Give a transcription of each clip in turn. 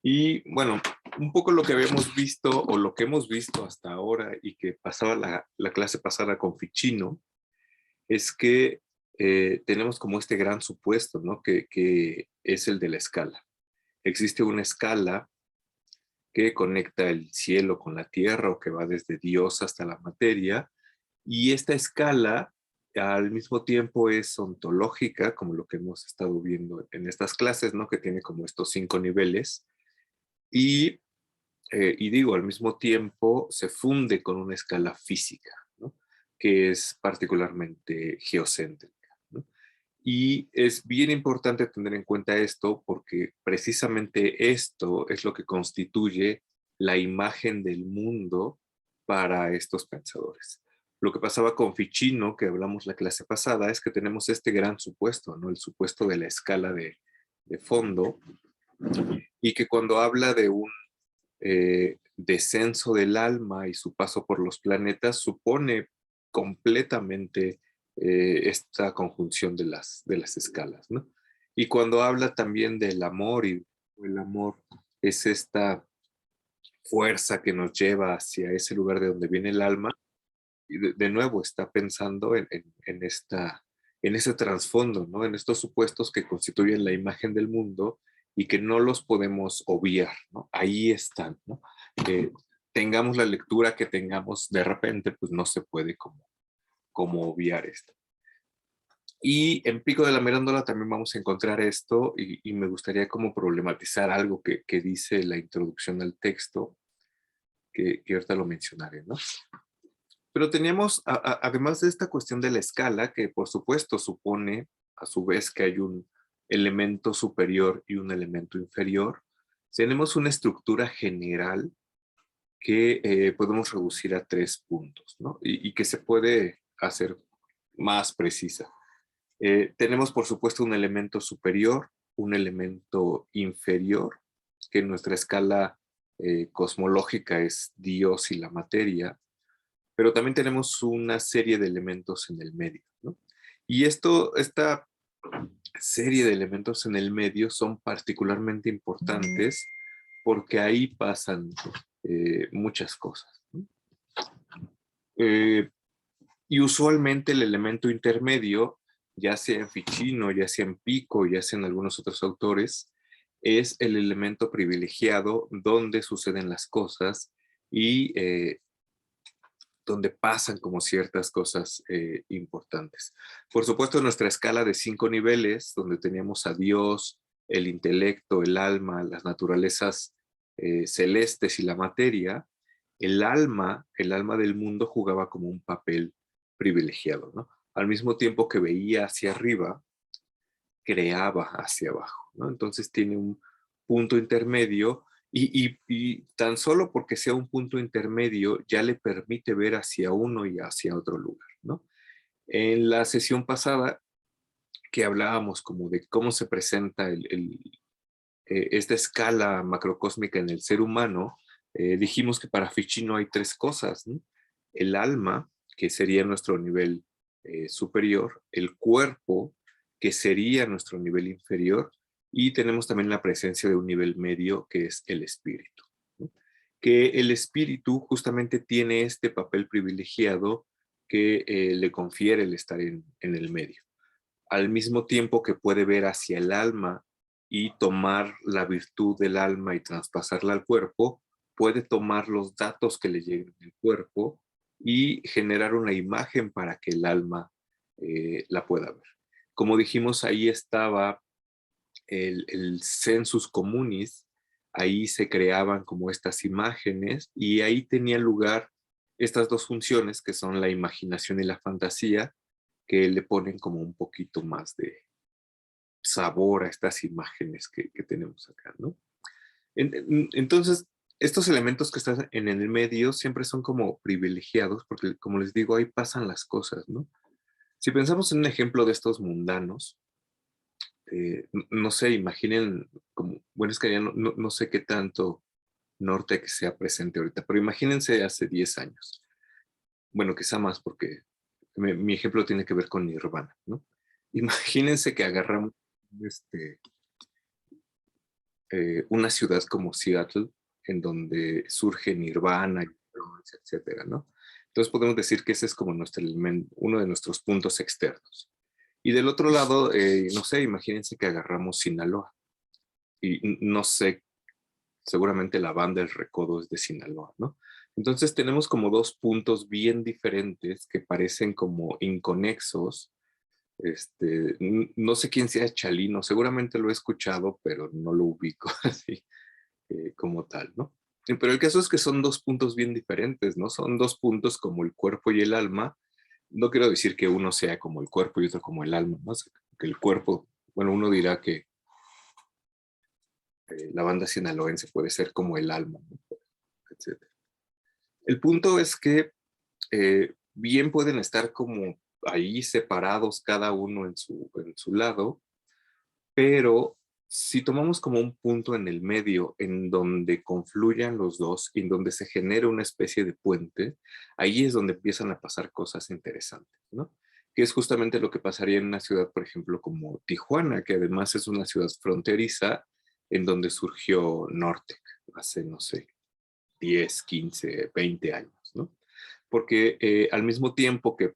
Y bueno, un poco lo que habíamos visto o lo que hemos visto hasta ahora y que pasaba la clase pasada con Ficino, es que tenemos como este gran supuesto, ¿no? Que es el de la escala. Existe una escala que conecta el cielo con la tierra o que va desde Dios hasta la materia, y esta escala al mismo tiempo es ontológica, como lo que hemos estado viendo en estas clases, ¿no? Que tiene como estos 5 niveles, y, y digo, al mismo tiempo se funde con una escala física, ¿no? Que es particularmente geocéntrica, ¿no? Y es bien importante tener en cuenta esto porque precisamente esto es lo que constituye la imagen del mundo para estos pensadores. Lo que pasaba con Ficino, que hablamos la clase pasada, es que tenemos este gran supuesto, ¿no? El supuesto de la escala de fondo, y que cuando habla de un descenso del alma y su paso por los planetas, supone completamente esta conjunción de las escalas, ¿no? Y cuando habla también del amor, y el amor es esta fuerza que nos lleva hacia ese lugar de donde viene el alma, y de nuevo está pensando en ese trasfondo, ¿no? En estos supuestos que constituyen la imagen del mundo y que no los podemos obviar, ¿no? Ahí están, ¿no? Eh, tengamos la lectura que tengamos, de repente, pues no se puede como obviar esto. Y en Pico de la Mirándola también vamos a encontrar esto, y me gustaría como problematizar algo que dice la introducción al texto, que ahorita lo mencionaré, ¿no? Pero teníamos, además de esta cuestión de la escala, que por supuesto supone a su vez que hay un elemento superior y un elemento inferior, tenemos una estructura general que podemos reducir a 3 puntos, ¿no? Y que se puede hacer más precisa. Tenemos por supuesto un elemento superior, un elemento inferior, que en nuestra escala cosmológica es Dios y la materia, pero también tenemos una serie de elementos en el medio, ¿no? Y esta serie de elementos en el medio son particularmente importantes porque ahí pasan muchas cosas, ¿no? Eh, y usualmente el elemento intermedio, ya sea en Ficino, ya sea en Pico, ya sea en algunos otros autores, es el elemento privilegiado donde suceden las cosas y donde pasan como ciertas cosas importantes. Por supuesto, nuestra escala de 5 niveles, donde teníamos a Dios, el intelecto, el alma, las naturalezas celestes y la materia, el alma del mundo jugaba como un papel privilegiado, ¿no? Al mismo tiempo que veía hacia arriba, creaba hacia abajo, ¿no? Entonces tiene un punto intermedio, y tan solo porque sea un punto intermedio ya le permite ver hacia uno y hacia otro lugar, ¿no? En la sesión pasada que hablábamos como de cómo se presenta esta escala macrocósmica en el ser humano, dijimos que para Ficino hay 3 cosas, ¿no? El alma, que sería nuestro nivel superior, el cuerpo, que sería nuestro nivel inferior, y tenemos también la presencia de un nivel medio, que es el espíritu, ¿no? Que el espíritu justamente tiene este papel privilegiado que le confiere el estar en el medio. Al mismo tiempo que puede ver hacia el alma y tomar la virtud del alma y traspasarla al cuerpo, puede tomar los datos que le lleguen del cuerpo y generar una imagen para que el alma la pueda ver. Como dijimos, ahí estaba el sensus communis, ahí se creaban como estas imágenes y ahí tenían lugar estas 2 funciones que son la imaginación y la fantasía, que le ponen como un poquito más de sabor a estas imágenes que tenemos acá, ¿no? Entonces, estos elementos que están en el medio siempre son como privilegiados, porque como les digo, ahí pasan las cosas, ¿no? Si pensamos en un ejemplo de estos mundanos, no sé, imaginen, como, bueno, es que ya no sé qué tanto norte que sea presente ahorita, pero imagínense hace 10 años. Bueno, quizá más porque mi ejemplo tiene que ver con Nirvana, ¿no? Imagínense que agarramos este, una ciudad como Seattle, en donde surge Nirvana, etcétera, ¿no? Entonces podemos decir que ese es como uno de nuestros puntos externos. Y del otro lado, no sé, imagínense que agarramos Sinaloa. Y no sé, seguramente la banda El Recodo es de Sinaloa, ¿no? Entonces tenemos como dos puntos bien diferentes que parecen como inconexos. No sé quién sea Chalino, seguramente lo he escuchado, pero no lo ubico así como tal, ¿no? Pero el caso es que son dos puntos bien diferentes, ¿no? Son dos puntos como el cuerpo y el alma. No quiero decir que uno sea como el cuerpo y otro como el alma, ¿no? O sea, que el cuerpo, bueno, uno dirá que la banda sinaloense puede ser como el alma, ¿no? Etcétera. El punto es que bien pueden estar como ahí separados cada uno en su lado, pero si tomamos como un punto en el medio en donde confluyan los dos, en donde se genera una especie de puente, ahí es donde empiezan a pasar cosas interesantes, ¿no? Que es justamente lo que pasaría en una ciudad, por ejemplo, como Tijuana, que además es una ciudad fronteriza en donde surgió Nortec hace, no sé, 10, 15, 20 años, ¿no? Porque al mismo tiempo que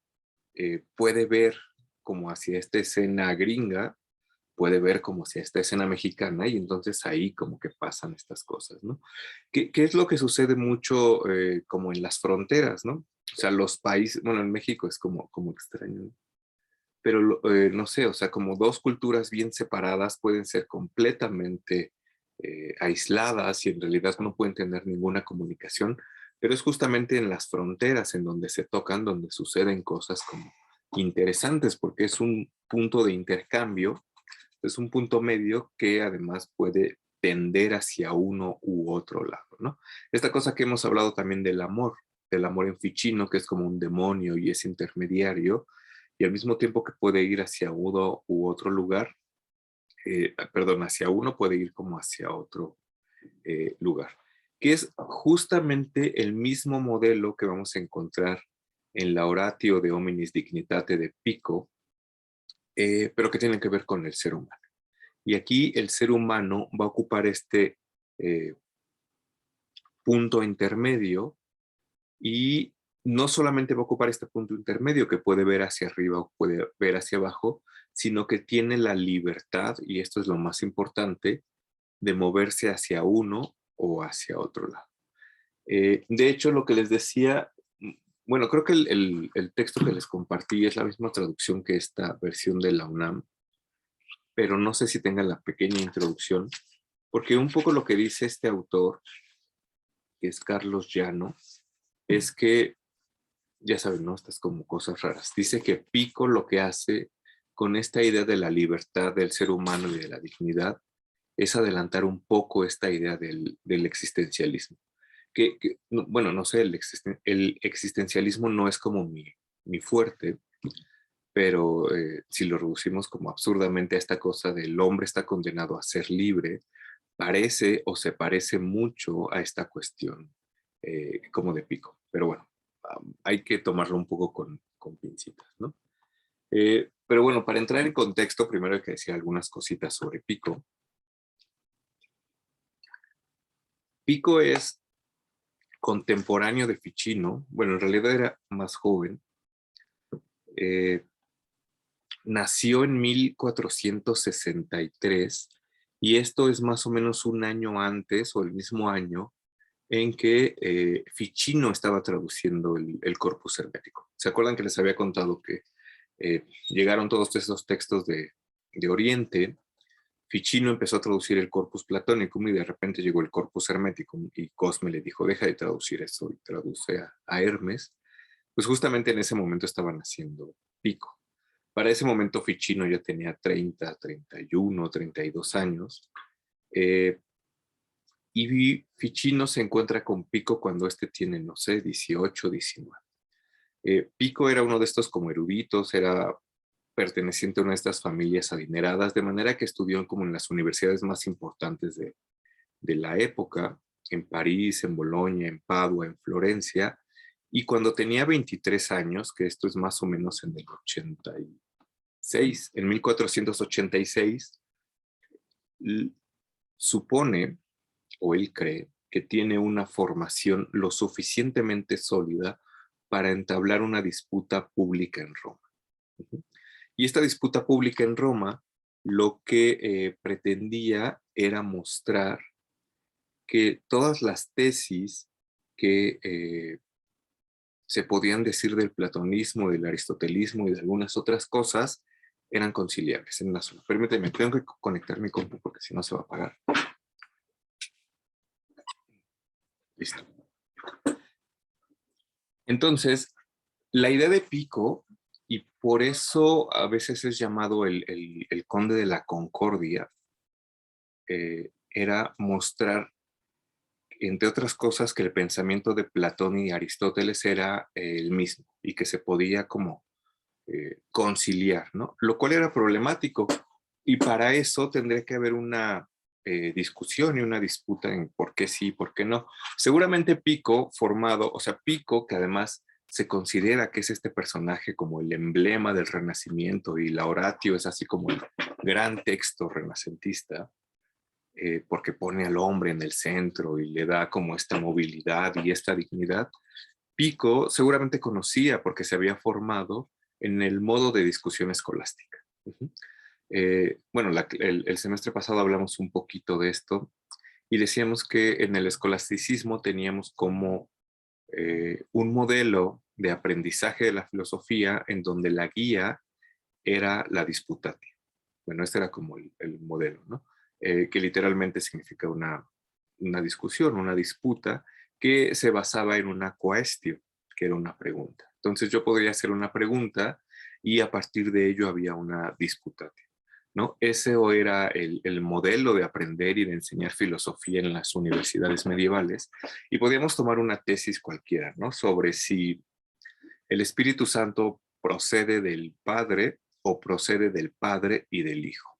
puede ver como hacia esta escena gringa, puede ver como hacia esta escena mexicana y entonces ahí como que pasan estas cosas, ¿no? ¿Qué es lo que sucede mucho como en las fronteras, ¿no? O sea, los países, bueno, en México es como extraño, ¿no? Pero no sé, o sea, como dos culturas bien separadas pueden ser completamente aisladas y en realidad no pueden tener ninguna comunicación, pero es justamente en las fronteras en donde se tocan, donde suceden cosas como interesantes, porque es un punto de intercambio, es un punto medio que además puede tender hacia uno u otro lado, ¿no? Esta cosa que hemos hablado también del amor en Ficino, que es como un demonio y es intermediario, y al mismo tiempo que puede ir hacia uno u otro lugar, perdón, hacia uno puede ir como hacia otro lugar, que es justamente el mismo modelo que vamos a encontrar en la Oratio de Hominis Dignitate de Pico, pero que tiene que ver con el ser humano. Y aquí el ser humano va a ocupar este eh, punto intermedio y no solamente va a ocupar este punto intermedio que puede ver hacia arriba o puede ver hacia abajo, sino que tiene la libertad, y esto es lo más importante, de moverse hacia uno o hacia otro lado. De hecho, lo que les decía, bueno, creo que el texto que les compartí es la misma traducción que esta versión de la UNAM, pero no sé si tengan la pequeña introducción, porque un poco lo que dice este autor, que es Carlos Llano, es que, ya saben, ¿no? Estas como cosas raras. Dice que Pico lo que hace con esta idea de la libertad del ser humano y de la dignidad es adelantar un poco esta idea del existencialismo. Bueno, no sé, el existencialismo no es como mi fuerte, pero si lo reducimos como absurdamente a esta cosa del hombre está condenado a ser libre, parece o se parece mucho a esta cuestión como de Pico. Pero bueno, hay que tomarlo un poco con pincitas, ¿no? Pero bueno, para entrar en contexto, primero hay que decir algunas cositas sobre Pico. Pico es contemporáneo de Ficino, bueno, en realidad era más joven. Eh, Nació en 1463 y esto es más o menos un año antes o el mismo año en que Ficino estaba traduciendo el Corpus Hermético. ¿Se acuerdan que les había contado que llegaron todos esos textos de Oriente? Ficino empezó a traducir el Corpus Platonicum y de repente llegó el Corpus Hermeticum y Cosme le dijo, deja de traducir eso y traduce a Hermes. Pues justamente en ese momento estaban haciendo Pico. Para ese momento Ficino ya tenía 30, 31, 32 años. Y Ficino se encuentra con Pico cuando este tiene, no sé, 18, 19. Pico era uno de estos como eruditos, era perteneciente a una de estas familias adineradas, de manera que estudió como en las universidades más importantes de la época, en París, en Bolonia, en Padua, en Florencia, y cuando tenía 23 años, que esto es más o menos en el 86, en 1486, supone, o él cree, que tiene una formación lo suficientemente sólida para entablar una disputa pública en Roma. Ujú. Y esta disputa pública en Roma lo que pretendía era mostrar que todas las tesis que se podían decir del platonismo, del aristotelismo y de algunas otras cosas eran conciliables en una sola. Permíteme, tengo que conectar mi compu porque si no se va a apagar. Listo. Entonces, la idea de Pico, y por eso a veces es llamado el conde de la concordia, era mostrar, entre otras cosas, que el pensamiento de Platón y Aristóteles era el mismo y que se podía como conciliar, ¿no? Lo cual era problemático y para eso tendría que haber una discusión y una disputa en por qué sí y por qué no. Seguramente Pico formado, o sea, Pico que además se considera que es este personaje como el emblema del Renacimiento y la Oratio es así como el gran texto renacentista, porque pone al hombre en el centro y le da como esta movilidad y esta dignidad. Pico seguramente conocía porque se había formado en el modo de discusión escolástica. Uh-huh. Bueno, el semestre pasado hablamos un poquito de esto y decíamos que en el escolasticismo teníamos como un modelo de aprendizaje de la filosofía en donde la guía era la disputatio. Bueno, este era como el modelo, ¿no? Que literalmente significa una discusión, una disputa que se basaba en una quaestio, que era una pregunta. Entonces yo podría hacer una pregunta y a partir de ello había una disputatio, ¿no? Ese era el modelo de aprender y de enseñar filosofía en las universidades medievales y podíamos tomar una tesis cualquiera, ¿no? Sobre si el Espíritu Santo procede del Padre o procede del Padre y del Hijo,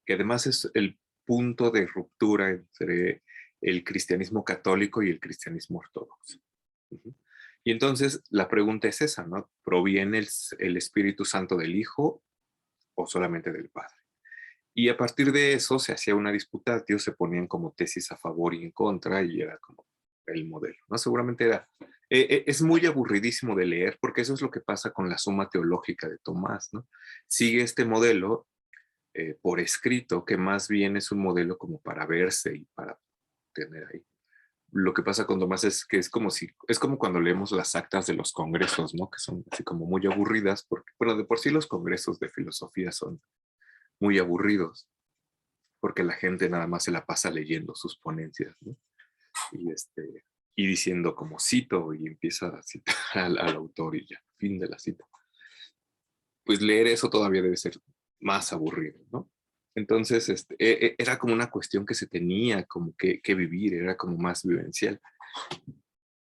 que además es el punto de ruptura entre el cristianismo católico y el cristianismo ortodoxo. Uh-huh. Y entonces la pregunta es esa, ¿no? ¿Proviene el Espíritu Santo del Hijo o solamente del Padre? Y a partir de eso se hacía una disputatio, se ponían como tesis a favor y en contra y era como el modelo, ¿no? Seguramente era... es muy aburridísimo de leer porque eso es lo que pasa con la Suma Teológica de Tomás, ¿no? Sigue este modelo por escrito, que más bien es un modelo como para verse y para tener ahí. Lo que pasa con Tomás es que es como cuando leemos las actas de los congresos, ¿no? Que son así como muy aburridas, porque, bueno, de por sí los congresos de filosofía son muy aburridos, porque la gente nada más se la pasa leyendo sus ponencias, ¿no? Y, y diciendo como cito y empieza a citar al autor y ya, fin de la cita. Pues leer eso todavía debe ser más aburrido, ¿no? Entonces, era como una cuestión que se tenía como que vivir, era como más vivencial.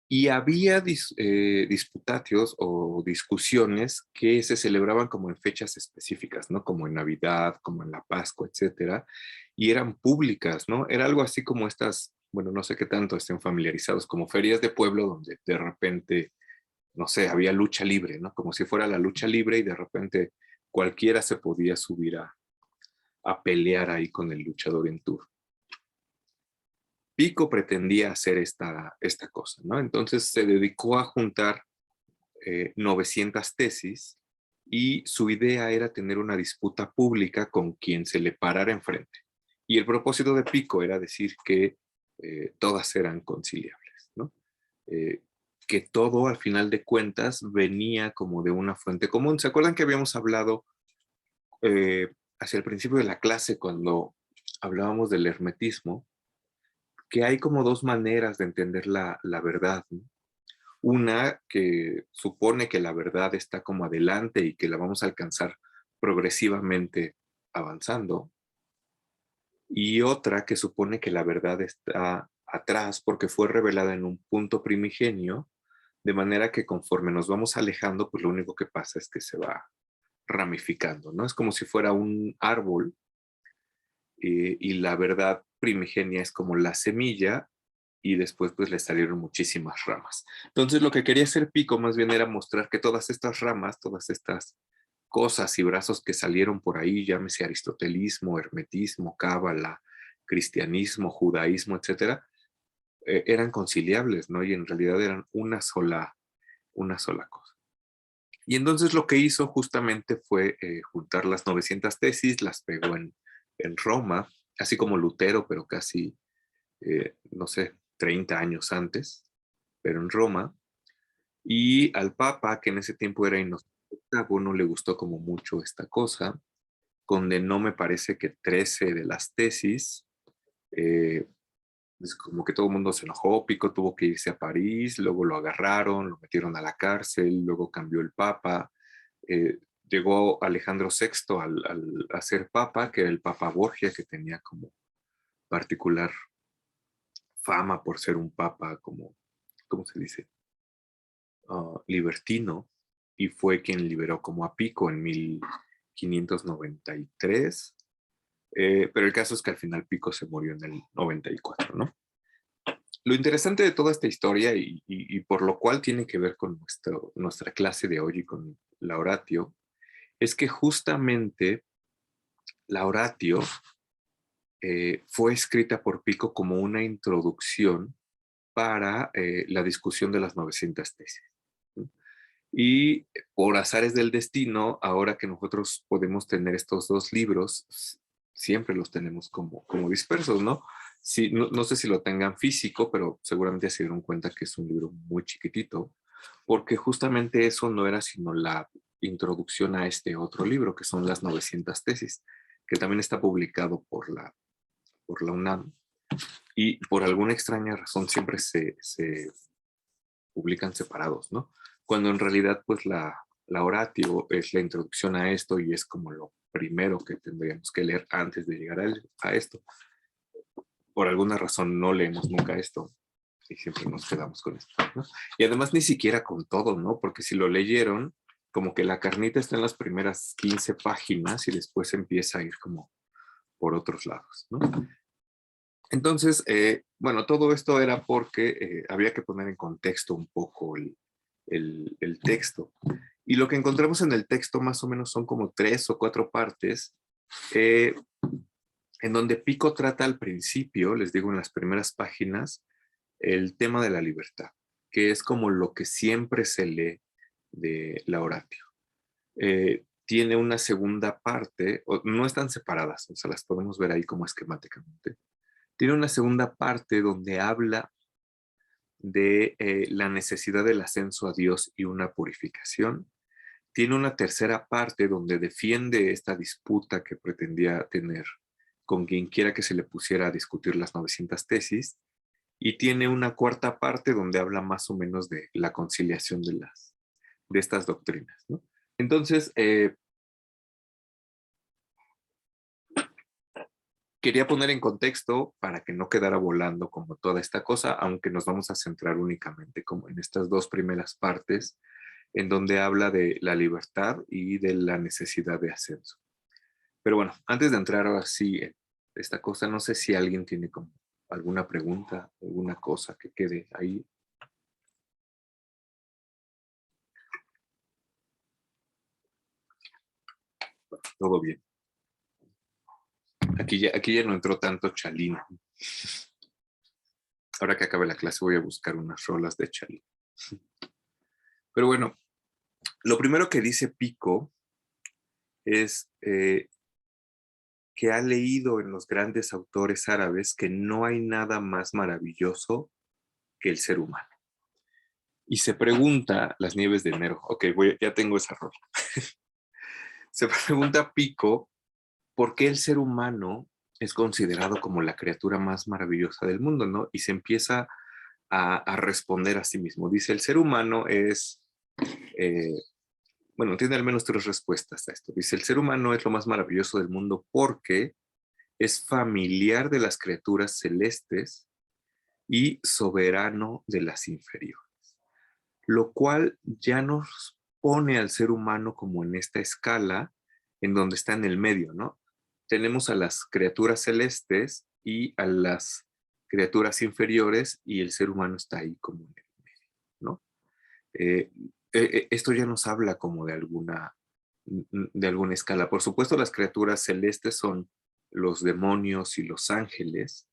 Y había disputatios o discusiones que se celebraban como en fechas específicas, ¿no? Como en Navidad, como en la Pascua, etcétera, y eran públicas, ¿no? Era algo así como estas, bueno, no sé qué tanto estén familiarizados, como ferias de pueblo donde de repente, no sé, había lucha libre, ¿no? Como si fuera la lucha libre y de repente cualquiera se podía subir a pelear ahí con el luchador en turno. Pico pretendía hacer esta cosa, ¿no? Entonces se dedicó a juntar 900 tesis y su idea era tener una disputa pública con quien se le parara enfrente. Y el propósito de Pico era decir que todas eran conciliables, ¿no? Que todo al final de cuentas venía como de una fuente común. ¿Se acuerdan que habíamos hablado hacia el principio de la clase cuando hablábamos del hermetismo? Que hay como dos maneras de entender la verdad, ¿no? Una que supone que la verdad está como adelante y que la vamos a alcanzar progresivamente avanzando, y otra que supone que la verdad está atrás porque fue revelada en un punto primigenio, de manera que conforme nos vamos alejando, pues lo único que pasa es que se va ramificando, ¿no? Es como si fuera un árbol y la verdad primigenia es como la semilla y después pues le salieron muchísimas ramas. Entonces lo que quería hacer Pico más bien era mostrar que todas estas ramas, todas estas cosas y brazos que salieron por ahí, llámese aristotelismo, hermetismo, cábala, cristianismo, judaísmo, etcétera, eran conciliables, ¿no? Y en realidad eran una sola cosa. Y entonces lo que hizo justamente fue juntar las 900 tesis, las pegó en Roma, así como Lutero, pero casi, no sé, 30 años antes, pero en Roma. Y al Papa, que en ese tiempo era Inocencio VIII, no le gustó como mucho esta cosa, condenó, me parece que 13 de las tesis. Es como que todo el mundo se enojó, Pico tuvo que irse a París, luego lo agarraron, lo metieron a la cárcel, luego cambió el Papa. Llegó Alejandro VI a ser Papa, que era el Papa Borgia, que tenía como particular fama por ser un Papa como, ¿cómo se dice? Libertino, y fue quien liberó como a Pico en 1593. Pero el caso es que al final Pico se murió en el 94, ¿no? Lo interesante de toda esta historia y por lo cual tiene que ver con nuestra clase de hoy y con la oratio, es que justamente la oratio fue escrita por Pico como una introducción para la discusión de las 900 tesis, ¿no? Y por azares del destino, ahora que nosotros podemos tener estos dos libros, siempre los tenemos como dispersos, ¿no? Sí, no sé si lo tengan físico, pero seguramente se dieron cuenta que es un libro muy chiquitito, porque justamente eso no era sino la introducción a este otro libro, que son las 900 tesis, que también está publicado por la UNAM, y por alguna extraña razón siempre se publican separados, ¿no? Cuando en realidad pues la oratio es la introducción a esto y es como lo primero que tendríamos que leer antes de llegar a esto. Por alguna razón no leemos nunca esto y siempre nos quedamos con esto, ¿no? Y además ni siquiera con todo, ¿no? Porque si lo leyeron, como que la carnita está en las primeras 15 páginas y después empieza a ir como por otros lados, ¿no? Entonces, bueno, todo esto era porque había que poner en contexto un poco el texto. Y lo que encontramos en el texto más o menos son como 3 o 4 partes, eh, en donde Pico trata al principio, les digo en las primeras páginas, el tema de la libertad, que es como lo que siempre se lee de la oratio. Tiene una segunda parte, no están separadas, o sea, las podemos ver ahí como esquemáticamente. Tiene una segunda parte donde habla de la necesidad del ascenso a Dios y una purificación. Tiene una tercera parte donde defiende esta disputa que pretendía tener con quien quiera que se le pusiera a discutir las 900 tesis. Y tiene una cuarta parte donde habla más o menos de la conciliación de estas doctrinas, ¿no? Entonces, quería poner en contexto para que no quedara volando como toda esta cosa, aunque nos vamos a centrar únicamente como en estas dos primeras partes, en donde habla de la libertad y de la necesidad de ascenso. Pero bueno, antes de entrar ahora sí en esta cosa, no sé si alguien tiene como alguna pregunta, alguna cosa que quede ahí. Todo bien. Aquí ya no entró tanto Chalín. Ahora que acabe la clase voy a buscar unas rolas de Chalín. Pero bueno, lo primero que dice Pico es que ha leído en los grandes autores árabes que no hay nada más maravilloso que el ser humano. Y se pregunta, las nieves de enero, ok, ya tengo esa rola. Se pregunta Pico, ¿por qué el ser humano es considerado como la criatura más maravillosa del mundo, ¿no? Y se empieza a responder a sí mismo. Dice, el ser humano es, eh, bueno, tiene al menos 3 respuestas a esto. Dice, el ser humano es lo más maravilloso del mundo porque es familiar de las criaturas celestes y soberano de las inferiores, lo cual ya nos pone al ser humano como en esta escala en donde está en el medio, ¿no? Tenemos a las criaturas celestes y a las criaturas inferiores y el ser humano está ahí como en el medio, ¿no? Eh, Esto ya nos habla como de alguna escala. Por supuesto, las criaturas celestes son los demonios y los ángeles,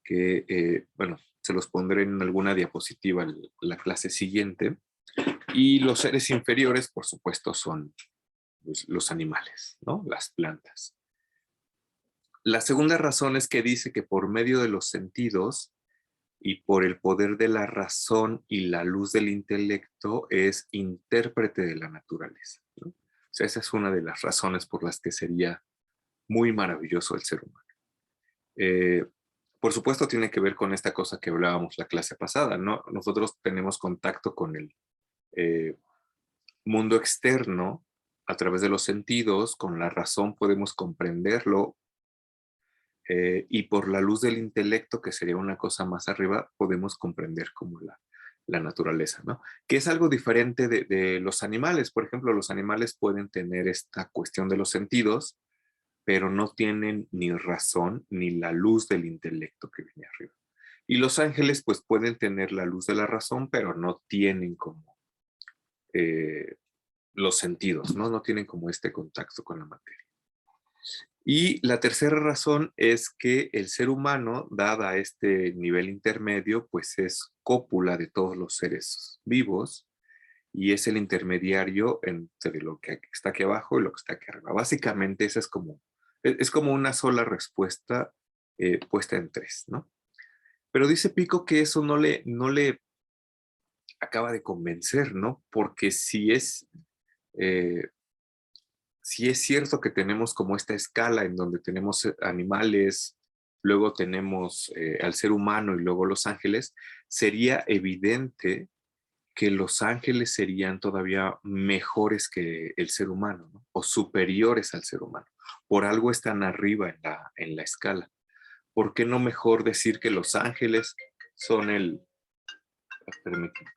que, bueno, se los pondré en alguna diapositiva en la clase siguiente. Y los seres inferiores, por supuesto, son pues, los animales, ¿no? Las plantas. La segunda razón es que dice que por medio de los sentidos y por el poder de la razón y la luz del intelecto es intérprete de la naturaleza, ¿no? O sea, esa es una de las razones por las que sería muy maravilloso el ser humano. Eh, por supuesto, tiene que ver con esta cosa que hablábamos la clase pasada, ¿no? Nosotros tenemos contacto con el eh, mundo externo a través de los sentidos, con la razón podemos comprenderlo, y por la luz del intelecto, que sería una cosa más arriba, podemos comprender como la naturaleza, ¿no? Que es algo diferente de los animales. Por ejemplo, los animales pueden tener esta cuestión de los sentidos, pero no tienen ni razón ni la luz del intelecto que viene arriba. Y los ángeles pues pueden tener la luz de la razón, pero no tienen como eh, los sentidos, ¿no? No tienen como este contacto con la materia. Y la tercera razón es que el ser humano, dada este nivel intermedio, pues es cópula de todos los seres vivos y es el intermediario entre lo que está aquí abajo y lo que está aquí arriba. Básicamente esa es como una sola respuesta puesta en tres, ¿no? Pero dice Pico que eso no le acaba de convencer, ¿no? Porque eh, si es cierto que tenemos como esta escala en donde tenemos animales, luego tenemos al ser humano y luego los ángeles, sería evidente que los ángeles serían todavía mejores que el ser humano, ¿no? O superiores al ser humano. Por algo están arriba en la escala. ¿Por qué no mejor decir que los ángeles son el... Permítame.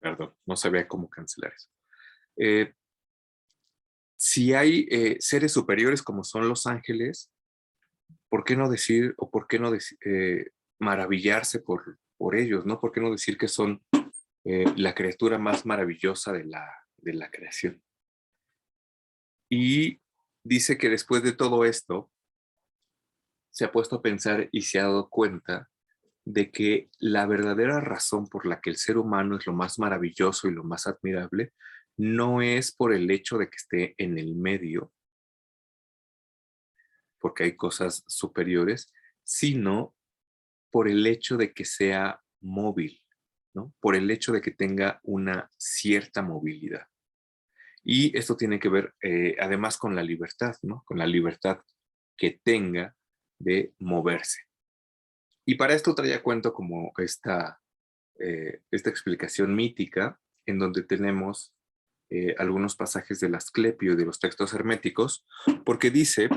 Perdón, no sabía cómo cancelar eso. Eh, si hay seres superiores como son los ángeles, ¿por qué no decir o por qué no maravillarse por ellos, ¿no? ¿Por qué no decir que son la criatura más maravillosa de la creación? Y dice que después de todo esto, se ha puesto a pensar y se ha dado cuenta de que la verdadera razón por la que el ser humano es lo más maravilloso y lo más admirable no es por el hecho de que esté en el medio, porque hay cosas superiores, sino por el hecho de que sea móvil, ¿no? Por el hecho de que tenga una cierta movilidad. Y esto tiene que ver además con la libertad, ¿no? Con la libertad que tenga de moverse. Y para esto traía cuento como esta explicación mítica en donde tenemos algunos pasajes del Asclepio y de los textos herméticos, porque dice,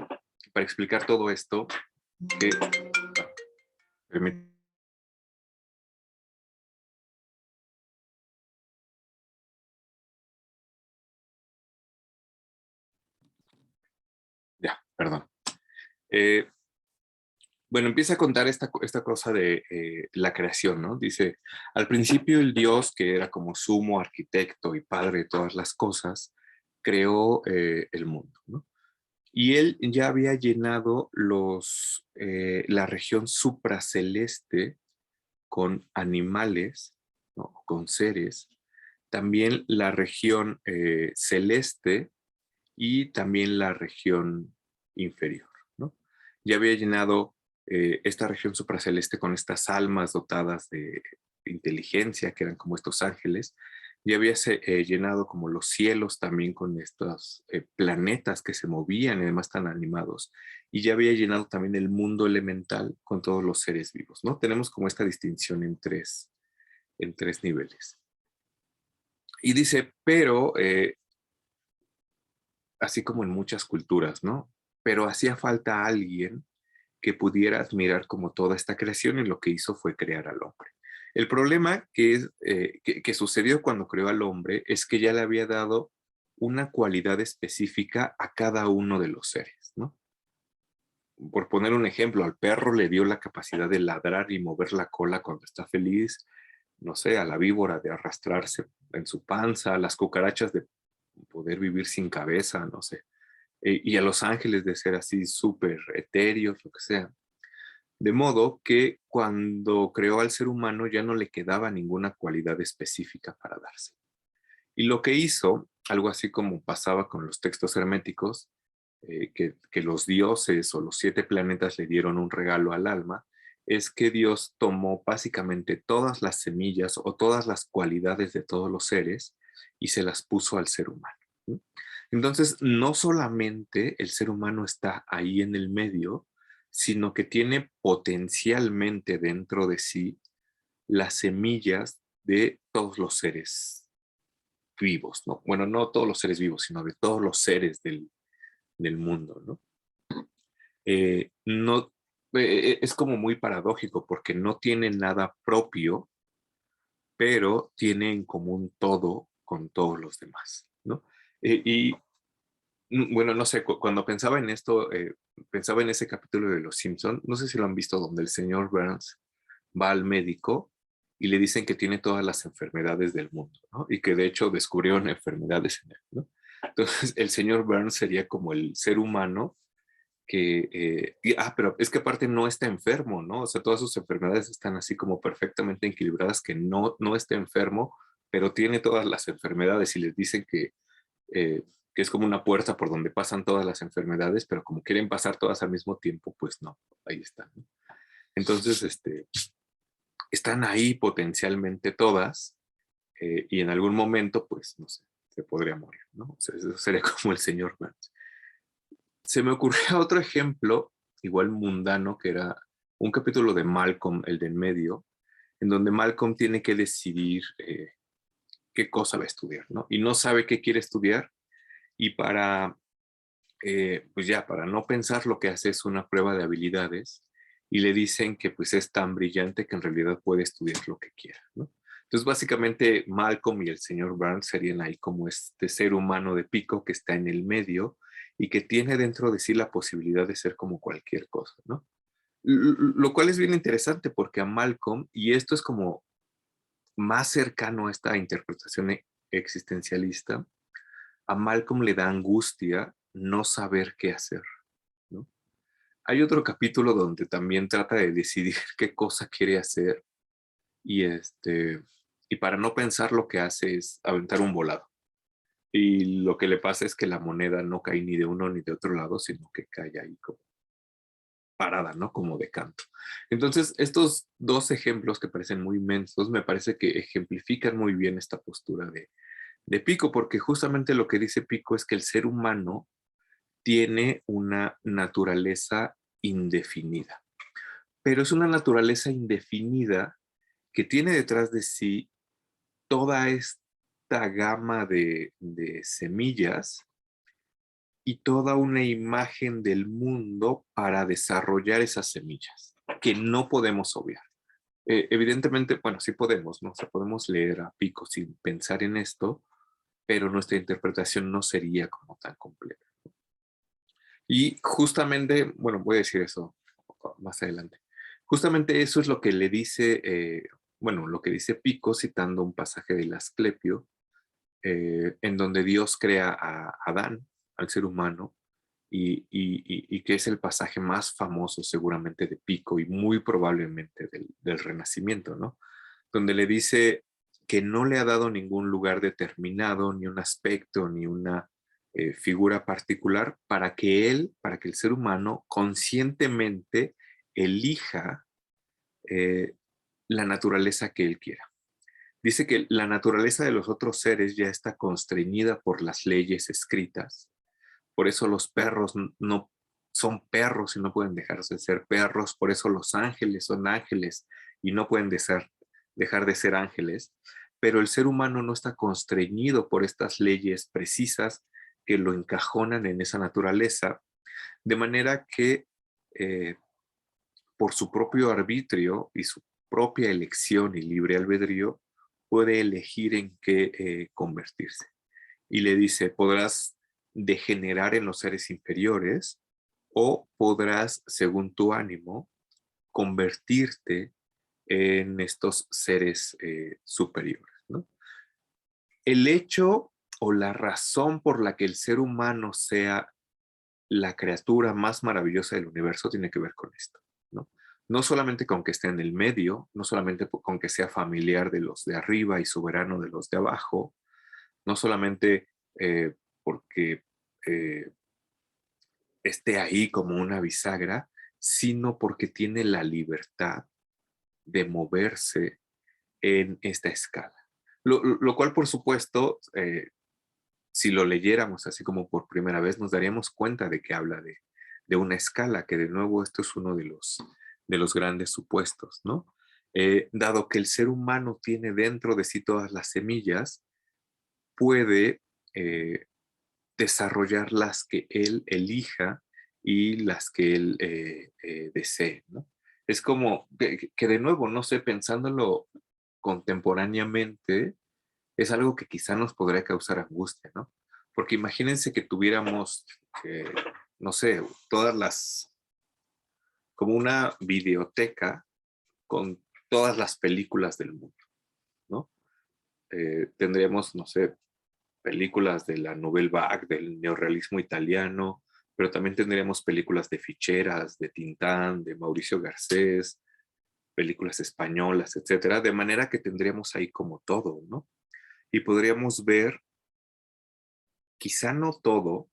para explicar todo esto, que... Ya, perdón. Eh, bueno, empieza a contar esta cosa de la creación, ¿no? Dice, al principio el Dios, que era como sumo arquitecto y padre de todas las cosas, creó el mundo, ¿no? Y él ya había llenado la región supraceleste con animales, ¿no? Con seres, también la región celeste y también la región inferior, ¿no? Ya había llenado esta región supraceleste con estas almas dotadas de inteligencia, que eran como estos ángeles, ya había llenado como los cielos también con estos planetas que se movían y además tan animados, y ya había llenado también el mundo elemental con todos los seres vivos, ¿no? Tenemos como esta distinción en tres niveles. Y dice, pero así como en muchas culturas, ¿no? Pero hacía falta alguien que pudiera admirar como toda esta creación y lo que hizo fue crear al hombre. El problema que sucedió cuando creó al hombre es que ya le había dado una cualidad específica a cada uno de los seres, ¿no? Por poner un ejemplo, al perro le dio la capacidad de ladrar y mover la cola cuando está feliz, no sé, a la víbora de arrastrarse en su panza, a las cucarachas de poder vivir sin cabeza, no sé, y a los ángeles de ser así súper etéreos, lo que sea. De modo que cuando creó al ser humano ya no le quedaba ninguna cualidad específica para darse. Y lo que hizo, algo así como pasaba con los textos herméticos, que los dioses o los 7 planetas le dieron un regalo al alma, es que Dios tomó básicamente todas las semillas o todas las cualidades de todos los seres y se las puso al ser humano. ¿Sí? Entonces, no solamente el ser humano está ahí en el medio, sino que tiene potencialmente dentro de sí las semillas de todos los seres vivos, ¿no? Bueno, no todos los seres vivos, sino de todos los seres del mundo, ¿no? No es como muy paradójico porque no tiene nada propio, pero tiene en común todo con todos los demás, ¿no? Y bueno, no sé, cuando pensaba en esto, pensaba en ese capítulo de Los Simpson, no sé si lo han visto, donde el señor Burns va al médico y le dicen que tiene todas las enfermedades del mundo, ¿no? Y que de hecho descubrieron enfermedades en él, ¿no? Entonces, el señor Burns sería como el ser humano pero es que aparte no está enfermo, ¿no? O sea, todas sus enfermedades están así como perfectamente equilibradas, que no está enfermo, pero tiene todas las enfermedades y les dicen que es como una puerta por donde pasan todas las enfermedades, pero como quieren pasar todas al mismo tiempo, pues no, ahí están, ¿no? Entonces, están ahí potencialmente todas, y en algún momento, pues, no sé, se podría morir, ¿no? O sea, eso sería como el señor Burns. Se me ocurrió otro ejemplo, igual mundano, que era un capítulo de Malcolm, el de en medio, en donde Malcolm tiene que decidir qué cosa va a estudiar, ¿no? Y no sabe qué quiere estudiar, y pues ya, para no pensar, lo que hace es una prueba de habilidades, y le dicen que pues es tan brillante que en realidad puede estudiar lo que quiera, ¿no? Entonces, básicamente, Malcolm y el señor Burns serían ahí como este ser humano de pico que está en el medio y que tiene dentro de sí la posibilidad de ser como cualquier cosa, ¿no? Lo cual es bien interesante porque a Malcolm, y esto es como más cercano a esta interpretación existencialista, a Malcolm le da angustia no saber qué hacer, ¿no? Hay otro capítulo donde también trata de decidir qué cosa quiere hacer y y para no pensar, lo que hace es aventar un volado. Y lo que le pasa es que la moneda no cae ni de uno ni de otro lado, sino que cae ahí como parada, ¿no? Como de canto. Entonces, estos dos ejemplos que parecen muy inmensos, me parece que ejemplifican muy bien esta postura de Pico, porque justamente lo que dice Pico es que el ser humano tiene una naturaleza indefinida, pero es una naturaleza indefinida que tiene detrás de sí toda esta gama de semillas y toda una imagen del mundo para desarrollar esas semillas, que no podemos obviar. Evidentemente, bueno, sí podemos, ¿no? O sea, podemos leer a Pico sin pensar en esto, pero nuestra interpretación no sería como tan completa. Y justamente, bueno, voy a decir eso más adelante. Justamente eso es lo que le dice, bueno, lo que dice Pico citando un pasaje del Asclepio, en donde Dios crea a Adán, al ser humano, y que es el pasaje más famoso seguramente de Pico y muy probablemente del Renacimiento, ¿no? Donde le dice que no le ha dado ningún lugar determinado, ni un aspecto, ni una figura particular para que el ser humano conscientemente elija eh, la naturaleza que él quiera. Dice que la naturaleza de los otros seres ya está constreñida por las leyes escritas. Por eso los perros no son perros y no pueden dejarse de ser perros. Por eso los ángeles son ángeles y no pueden dejar de ser ángeles. Pero el ser humano no está constreñido por estas leyes precisas que lo encajonan en esa naturaleza, de manera que eh, por su propio arbitrio y su propia elección y libre albedrío, puede elegir en qué convertirse. Y le dice, podrás degenerar en los seres inferiores o podrás, según tu ánimo, convertirte en estos seres superiores, ¿no? El hecho o la razón por la que el ser humano sea la criatura más maravillosa del universo tiene que ver con esto, ¿no? No solamente con que esté en el medio, no solamente con que sea familiar de los de arriba y soberano de los de abajo, no solamente porque eh, esté ahí como una bisagra, sino porque tiene la libertad de moverse en esta escala. Lo cual, por supuesto, si lo leyéramos así como por primera vez, nos daríamos cuenta de que habla de una escala, que de nuevo esto es uno de los grandes supuestos, ¿no? Dado que el ser humano tiene dentro de sí todas las semillas, puede desarrollar las que él elija y las que él desee, ¿no? Es como que de nuevo, no sé, pensándolo contemporáneamente, es algo que quizá nos podría causar angustia, ¿no? Porque imagínense que tuviéramos, no sé, todas las, como una videoteca con todas las películas del mundo, ¿no? Tendríamos, no sé, películas de la Nouvelle Vague, del neorrealismo italiano, pero también tendríamos películas de ficheras, de Tintán, de Mauricio Garcés, películas españolas, etcétera, de manera que tendríamos ahí como todo, ¿no? Y podríamos ver, quizá no todo,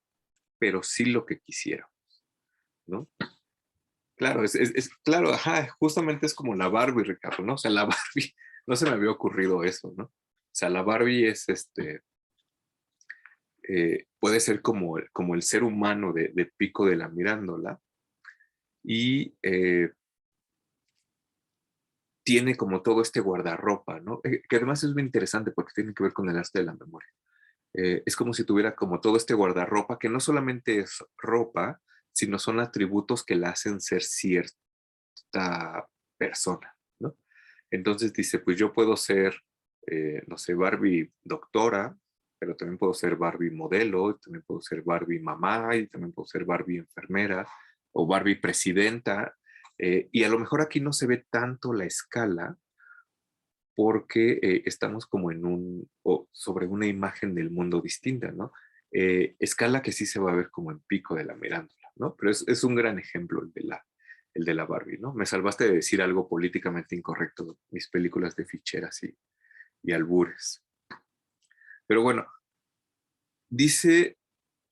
pero sí lo que quisiéramos, ¿no? Claro, claro, ajá, justamente es como la Barbie, Ricardo, ¿no? O sea, la Barbie, no se me había ocurrido eso, ¿no? O sea, la Barbie es puede ser como el ser humano de Pico de la Mirándola y tiene como todo este guardarropa, ¿no? Que además es muy interesante porque tiene que ver con el arte de la memoria. Es como si tuviera como todo este guardarropa que no solamente es ropa, sino son atributos que la hacen ser cierta persona, ¿no? Entonces dice, pues yo puedo ser, no sé, Barbie doctora, pero también puedo ser Barbie modelo, también puedo ser Barbie mamá, y también puedo ser Barbie enfermera o Barbie presidenta. Y a lo mejor aquí no se ve tanto la escala porque estamos como en o sobre una imagen del mundo distinta, ¿no? Escala que sí se va a ver como en Pico de la Mirándola, ¿no? Pero es un gran ejemplo el de la Barbie, ¿no? Me salvaste de decir algo políticamente incorrecto, mis películas de ficheras y albures. Pero bueno, dice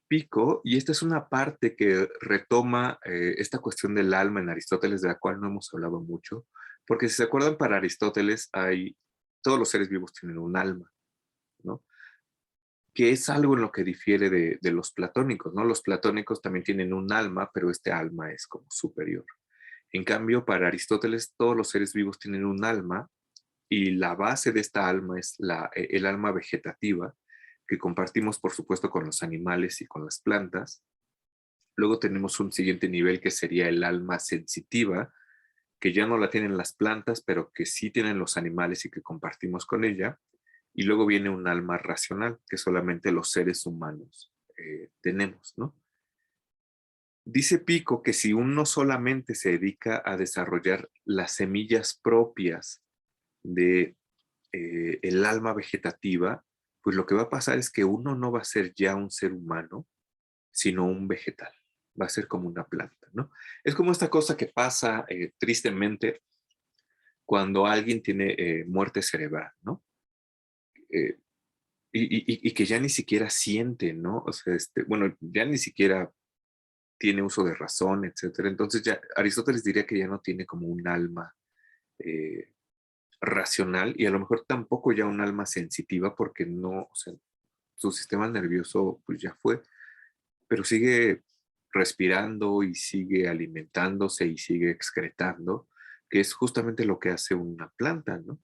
Pico, y esta es una parte que retoma esta cuestión del alma en Aristóteles, de la cual no hemos hablado mucho, porque si se acuerdan, para Aristóteles todos los seres vivos tienen un alma, ¿no? Que es algo en lo que difiere de los platónicos, ¿no? Los platónicos también tienen un alma, pero este alma es como superior. En cambio, para Aristóteles, todos los seres vivos tienen un alma y la base de esta alma es el alma vegetativa, que compartimos, por supuesto, con los animales y con las plantas. Luego tenemos un siguiente nivel que sería el alma sensitiva, que ya no la tienen las plantas, pero que sí tienen los animales y que compartimos con ella. Y luego viene un alma racional, que solamente los seres humanos tenemos, ¿no? Dice Pico que si uno solamente se dedica a desarrollar las semillas propias de el alma vegetativa, pues lo que va a pasar es que uno no va a ser ya un ser humano, sino un vegetal. Va a ser como una planta, ¿no? Es como esta cosa que pasa tristemente cuando alguien tiene muerte cerebral, ¿no? Eh, y que ya ni siquiera siente, ¿no? O sea, bueno, ya ni siquiera tiene uso de razón, etcétera. Entonces ya Aristóteles diría que ya no tiene como un alma eh, racional y a lo mejor tampoco ya un alma sensitiva porque no, o sea, su sistema nervioso pues ya fue, pero sigue respirando y sigue alimentándose y sigue excretando, que es justamente lo que hace una planta, ¿no?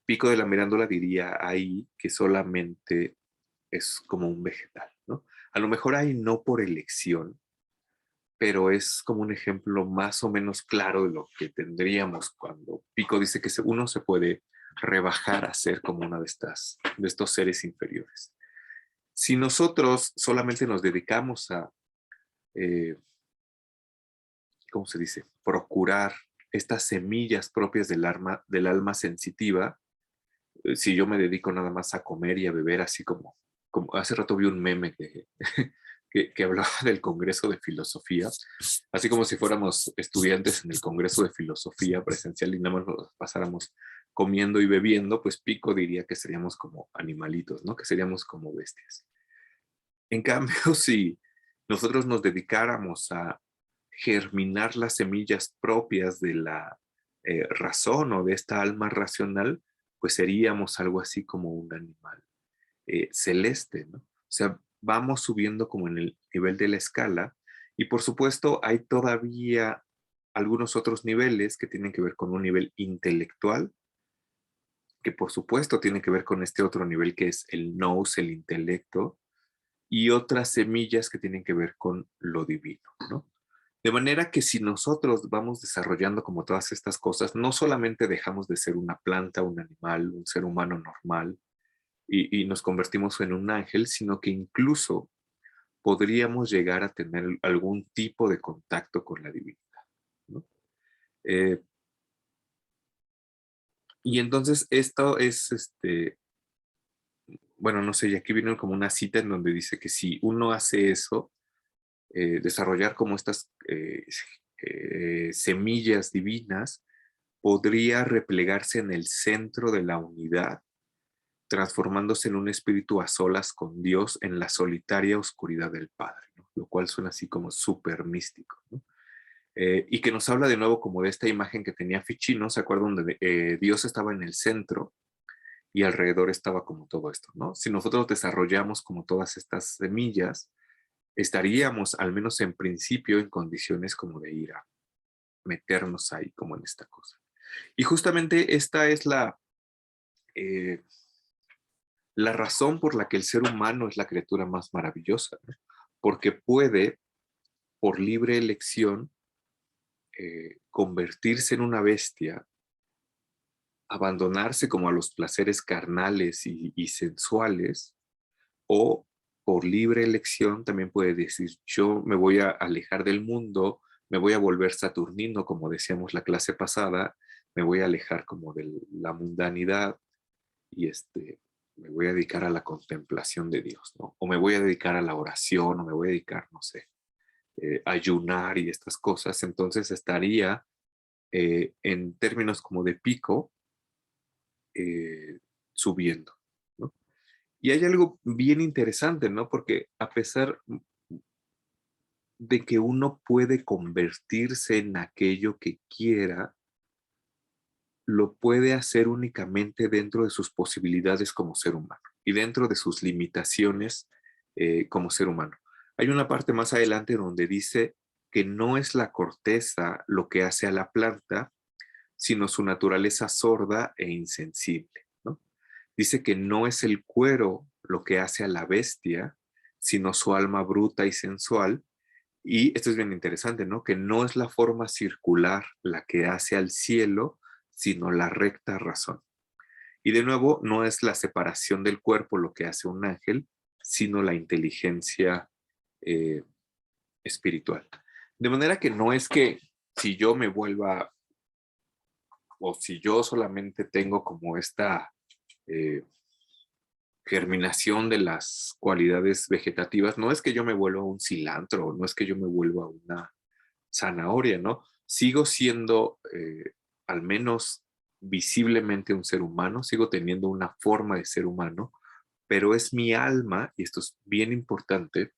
Pico de la Mirándola diría ahí que solamente es como un vegetal, ¿no? A lo mejor ahí no por elección, pero es como un ejemplo más o menos claro de lo que tendríamos cuando Pico dice que uno se puede rebajar a ser como una de estos seres inferiores. Si nosotros solamente nos dedicamos a, eh, ¿cómo se dice?, procurar estas semillas propias del alma sensitiva. Si yo me dedico nada más a comer y a beber, así como hace rato vi un meme que hablaba del Congreso de Filosofía, así como si fuéramos estudiantes en el Congreso de Filosofía presencial y nada más nos pasáramos comiendo y bebiendo, pues Pico diría que seríamos como animalitos, ¿no? Que seríamos como bestias. En cambio, si nosotros nos dedicáramos a germinar las semillas propias de la razón o de esta alma racional, pues seríamos algo así como un animal celeste, ¿no? O sea, vamos subiendo como en el nivel de la escala y por supuesto hay todavía algunos otros niveles que tienen que ver con un nivel intelectual, que por supuesto tiene que ver con este otro nivel que es el nous, el intelecto, y otras semillas que tienen que ver con lo divino, ¿no? De manera que si nosotros vamos desarrollando como todas estas cosas, no solamente dejamos de ser una planta, un animal, un ser humano normal y nos convertimos en un ángel, sino que incluso podríamos llegar a tener algún tipo de contacto con la divinidad, ¿no? Eh, y entonces esto es, bueno, no sé, y aquí viene como una cita en donde dice que si uno hace eso, desarrollar como estas semillas divinas, podría replegarse en el centro de la unidad, transformándose en un espíritu a solas con Dios en la solitaria oscuridad del Padre, ¿no? Lo cual suena así como súper místico, ¿no? Y que nos habla de nuevo como de esta imagen que tenía Ficino, ¿se acuerdan? Donde Dios estaba en el centro y alrededor estaba como todo esto, ¿no? Si nosotros desarrollamos como todas estas semillas, estaríamos, al menos en principio, en condiciones como de ir a meternos ahí como en esta cosa. Y justamente esta es eh, la razón por la que el ser humano es la criatura más maravillosa, ¿no? Porque puede, por libre elección, convertirse en una bestia, abandonarse como a los placeres carnales y sensuales, o por libre elección también puede decir, yo me voy a alejar del mundo, me voy a volver saturnino, como decíamos la clase pasada, me voy a alejar como de la mundanidad y me voy a dedicar a la contemplación de Dios, ¿no? O me voy a dedicar a la oración, o me voy a dedicar, no sé, a ayunar y estas cosas. Entonces estaría en términos como de pico, eh, subiendo, ¿no? Y hay algo bien interesante, ¿no? Porque a pesar de que uno puede convertirse en aquello que quiera, lo puede hacer únicamente dentro de sus posibilidades como ser humano y dentro de sus limitaciones como ser humano. Hay una parte más adelante donde dice que no es la corteza lo que hace a la planta, sino su naturaleza sorda e insensible, ¿no? Dice que no es el cuero lo que hace a la bestia, sino su alma bruta y sensual. Y esto es bien interesante, ¿no? Que no es la forma circular la que hace al cielo, sino la recta razón. Y de nuevo, no es la separación del cuerpo lo que hace un ángel, sino la inteligencia eh, espiritual. De manera que no es que si yo me vuelva o si yo solamente tengo como esta eh, germinación de las cualidades vegetativas, no es que yo me vuelva un cilantro, no es que yo me vuelva una zanahoria, ¿no? Sigo siendo al menos visiblemente un ser humano, sigo teniendo una forma de ser humano, pero es mi alma, y esto es bien importante,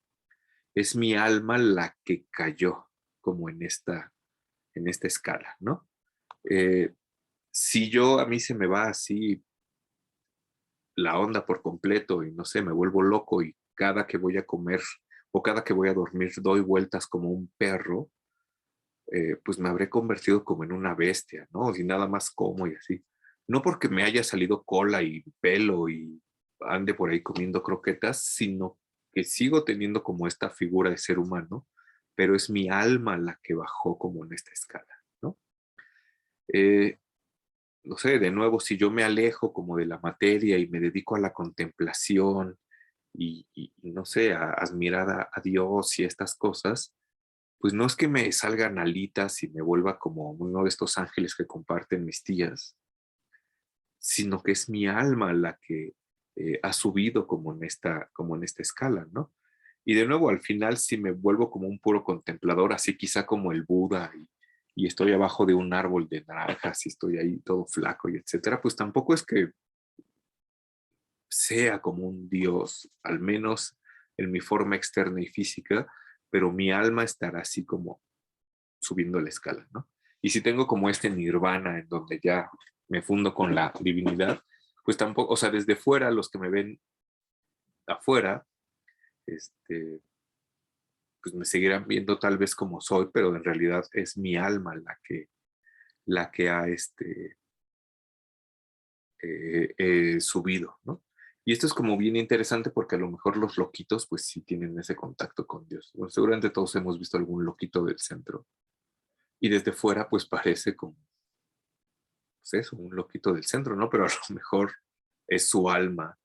es mi alma la que cayó como en esta escala, ¿no? Eh, si yo a mí se me va así la onda por completo y no sé, me vuelvo loco y cada que voy a comer o cada que voy a dormir doy vueltas como un perro, pues me habré convertido como en una bestia, ¿no? Y nada más como y así. No porque me haya salido cola y pelo y ande por ahí comiendo croquetas, sino que sigo teniendo como esta figura de ser humano, pero es mi alma la que bajó como en esta escala, ¿no? Eh, no sé, de nuevo, si yo me alejo como de la materia y me dedico a la contemplación y no sé, a admirar a Dios y estas cosas, pues no es que me salgan alitas y me vuelva como uno de estos ángeles que comparten mis tías, sino que es mi alma la que ha subido como en esta escala, ¿no? Y de nuevo, al final, si me vuelvo como un puro contemplador, así quizá como el Buda, y estoy abajo de un árbol de naranjas y estoy ahí todo flaco y etcétera, pues tampoco es que sea como un Dios, al menos en mi forma externa y física, pero mi alma estará así como subiendo la escala, ¿no? Y si tengo como este nirvana en donde ya me fundo con la divinidad, pues tampoco, o sea, desde fuera, los que me ven afuera, este, pues me seguirán viendo tal vez como soy, pero en realidad es mi alma la que ha subido, ¿no? Y esto es como bien interesante porque a lo mejor los loquitos pues sí tienen ese contacto con Dios. Bueno, seguramente todos hemos visto algún loquito del centro y desde fuera pues parece como, pues eso, un loquito del centro, ¿no? Pero a lo mejor es su alma.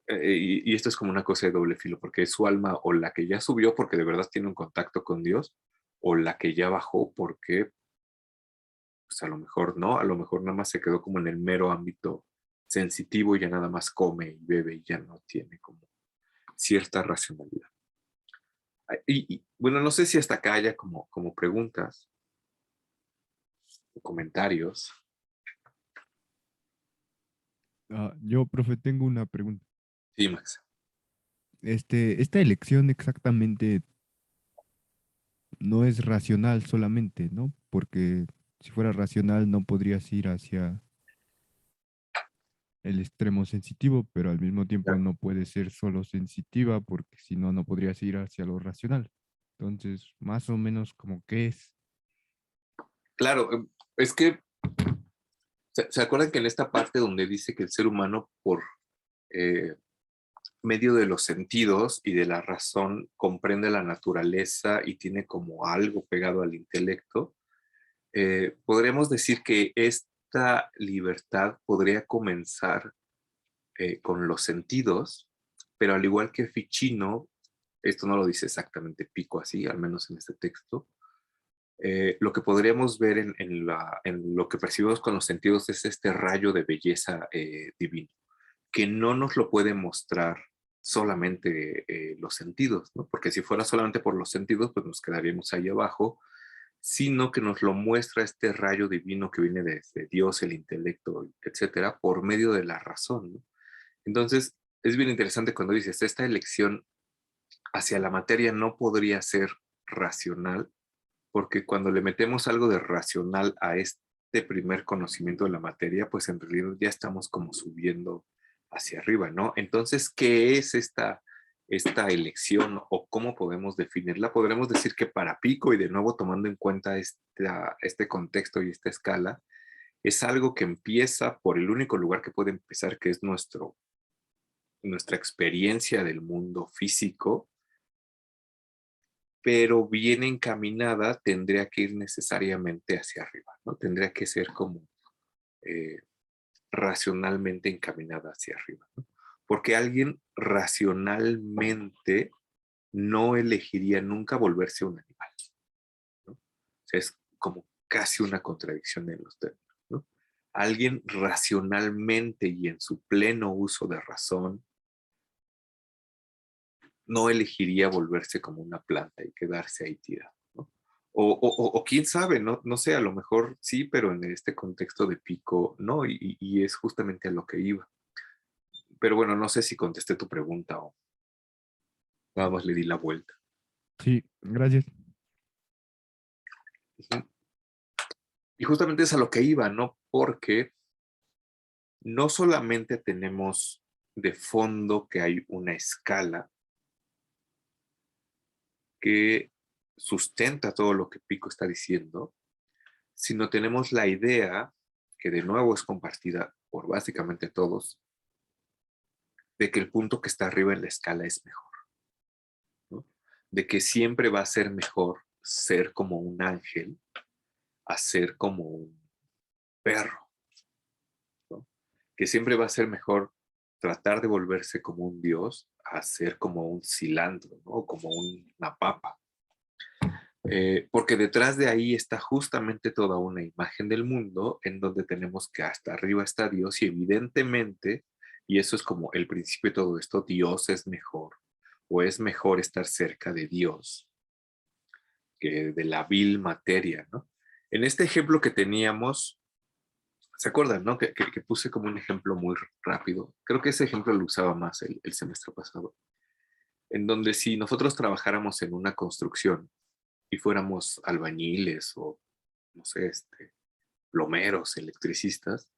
Y esto es como una cosa de doble filo, porque es su alma o la que ya subió porque de verdad tiene un contacto con Dios, o la que ya bajó porque, pues a lo mejor no, a lo mejor nada más se quedó como en el mero ámbito sensitivo y ya nada más come y bebe y ya no tiene como cierta racionalidad. Bueno, no sé si hasta acá haya como preguntas o comentarios. Yo, profe, tengo una pregunta. Sí, Max. Esta elección exactamente no es racional solamente, ¿no? Porque si fuera racional no podrías ir hacia el extremo sensitivo, pero al mismo tiempo no puede ser solo sensitiva porque si no, no podrías ir hacia lo racional. Entonces, más o menos como qué es. Claro, es que, ¿se acuerdan que en esta parte donde dice que el ser humano por eh, medio de los sentidos y de la razón comprende la naturaleza y tiene como algo pegado al intelecto, podríamos decir que esta libertad podría comenzar con los sentidos, pero al igual que Ficino, esto no lo dice exactamente Pico así, al menos en este texto, lo que podríamos ver en lo que percibimos con los sentidos es este rayo de belleza divino, que no nos lo puede mostrar solamente los sentidos, ¿no? Porque si fuera solamente por los sentidos, pues nos quedaríamos ahí abajo, sino que nos lo muestra este rayo divino que viene desde Dios, el intelecto, etcétera, por medio de la razón, ¿no? Entonces, es bien interesante cuando dices, esta elección hacia la materia no podría ser racional, porque cuando le metemos algo de racional a este primer conocimiento de la materia, pues en realidad ya estamos como subiendo hacia arriba, ¿no? Entonces, ¿qué es esta elección o cómo podemos definirla? Podremos decir que para Pico, y de nuevo tomando en cuenta este contexto y esta escala, es algo que empieza por el único lugar que puede empezar, que es nuestra experiencia del mundo físico, pero bien encaminada tendría que ir necesariamente hacia arriba, ¿no? Tendría que ser como eh, racionalmente encaminada hacia arriba, ¿no? Porque alguien racionalmente no elegiría nunca volverse un animal, ¿no? O sea, es como casi una contradicción en los términos, ¿no? Alguien racionalmente y en su pleno uso de razón no elegiría volverse como una planta y quedarse ahí tirado, ¿no? O quién sabe, no sé, a lo mejor sí, pero en este contexto de Pico no, y es justamente a lo que iba. Pero bueno, no sé si contesté tu pregunta o nada más le di la vuelta. Sí, gracias. Ujú. Y justamente es a lo que iba, ¿no? Porque no solamente tenemos de fondo que hay una escala que sustenta todo lo que Pico está diciendo, sino tenemos la idea, que de nuevo es compartida por básicamente todos, de que el punto que está arriba en la escala es mejor, ¿no? De que siempre va a ser mejor ser como un ángel a ser como un perro, ¿no? Que siempre va a ser mejor tratar de volverse como un dios a ser como un cilantro, ¿no? Como una papa. Porque detrás de ahí está justamente toda una imagen del mundo en donde tenemos que hasta arriba está Dios y evidentemente, y eso es como el principio de todo esto, Dios es mejor o es mejor estar cerca de Dios que de la vil materia, ¿no? En este ejemplo que teníamos, ¿se acuerdan, no? Que puse como un ejemplo muy rápido. Creo que ese ejemplo lo usaba más el semestre pasado, en donde si nosotros trabajáramos en una construcción y fuéramos albañiles o, no sé, plomeros, electricistas,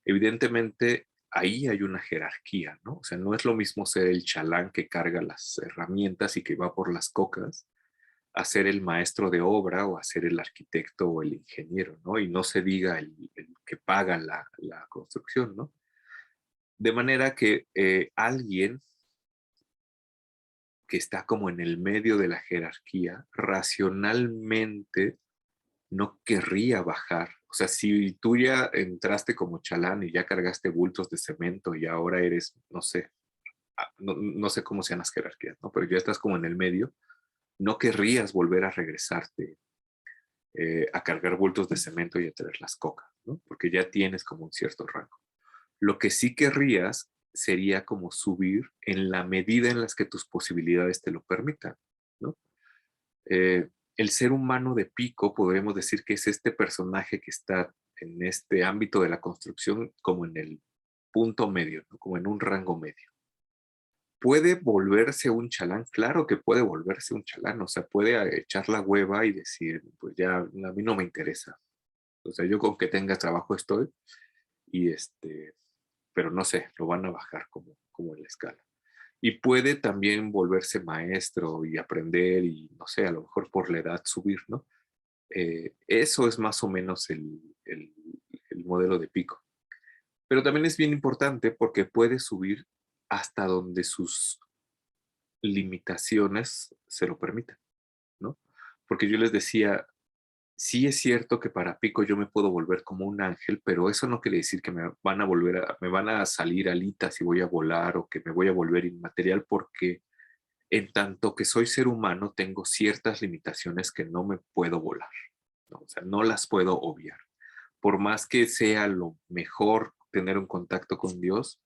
evidentemente ahí hay una jerarquía, ¿no? O sea, no es lo mismo ser el chalán que carga las herramientas y que va por las cocas, a ser el maestro de obra o a ser el arquitecto o el ingeniero, ¿no? Y no se diga el que paga la construcción, ¿no? De manera que alguien que está como en el medio de la jerarquía, racionalmente no querría bajar. O sea, si tú ya entraste como chalán y ya cargaste bultos de cemento y ahora eres, no sé, no sé cómo sean las jerarquías, ¿no? Pero ya estás como en el medio, no querrías volver a regresarte a cargar bultos de cemento y a traer las cocas, ¿no? Porque ya tienes como un cierto rango. Lo que sí querrías sería como subir en la medida en las que tus posibilidades te lo permitan, ¿no? El ser humano de Pico, podríamos decir que es este personaje que está en este ámbito de la construcción como en el punto medio, ¿no? Como en un rango medio. ¿Puede volverse un chalán? Claro que puede volverse un chalán, o sea, puede echar la hueva y decir, pues ya a mí no me interesa. O sea, yo con que tenga trabajo estoy y pero no sé, lo van a bajar como en la escala. Y puede también volverse maestro y aprender y no sé, a lo mejor por la edad subir, ¿no? Eso es más o menos el modelo de Pico. Pero también es bien importante porque puede subir hasta donde sus limitaciones se lo permitan, ¿no? Porque yo les decía, sí es cierto que para Pico yo me puedo volver como un ángel, pero eso no quiere decir que me van a salir alitas y voy a volar o que me voy a volver inmaterial porque en tanto que soy ser humano tengo ciertas limitaciones que no me puedo volar, ¿no? O sea, no las puedo obviar. Por más que sea lo mejor tener un contacto con Dios,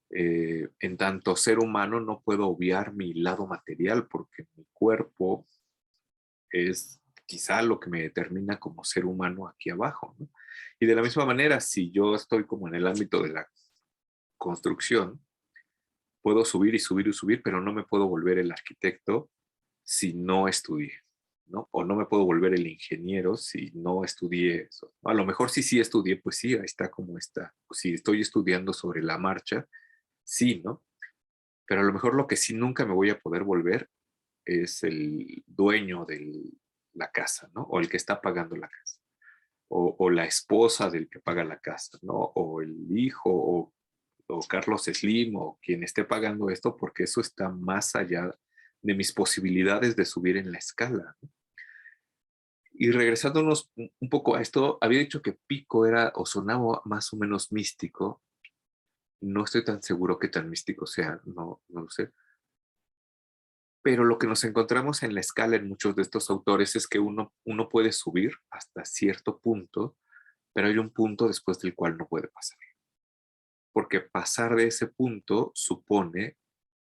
en tanto ser humano no puedo obviar mi lado material porque mi cuerpo es quizá lo que me determina como ser humano aquí abajo, ¿no? Y de la misma manera, si yo estoy como en el ámbito de la construcción, puedo subir y subir y subir, pero no me puedo volver el arquitecto si no estudié, ¿no? O no me puedo volver el ingeniero si no estudié eso. A lo mejor sí estudié, pues sí, ahí está como está. Si estoy estudiando sobre la marcha, sí, ¿no? Pero a lo mejor lo que sí nunca me voy a poder volver es el dueño de la casa, ¿no? O el que está pagando la casa. O la esposa del que paga la casa, ¿no? O el hijo, o Carlos Slim, o quien esté pagando esto, porque eso está más allá de mis posibilidades de subir en la escala, ¿no? Y regresándonos un poco a esto, había dicho que Pico era o sonaba más o menos místico. No estoy tan seguro que tan místico sea, no lo sé. Pero lo que nos encontramos en la escala en muchos de estos autores es que uno puede subir hasta cierto punto, pero hay un punto después del cual no puede pasar. Porque pasar de ese punto supone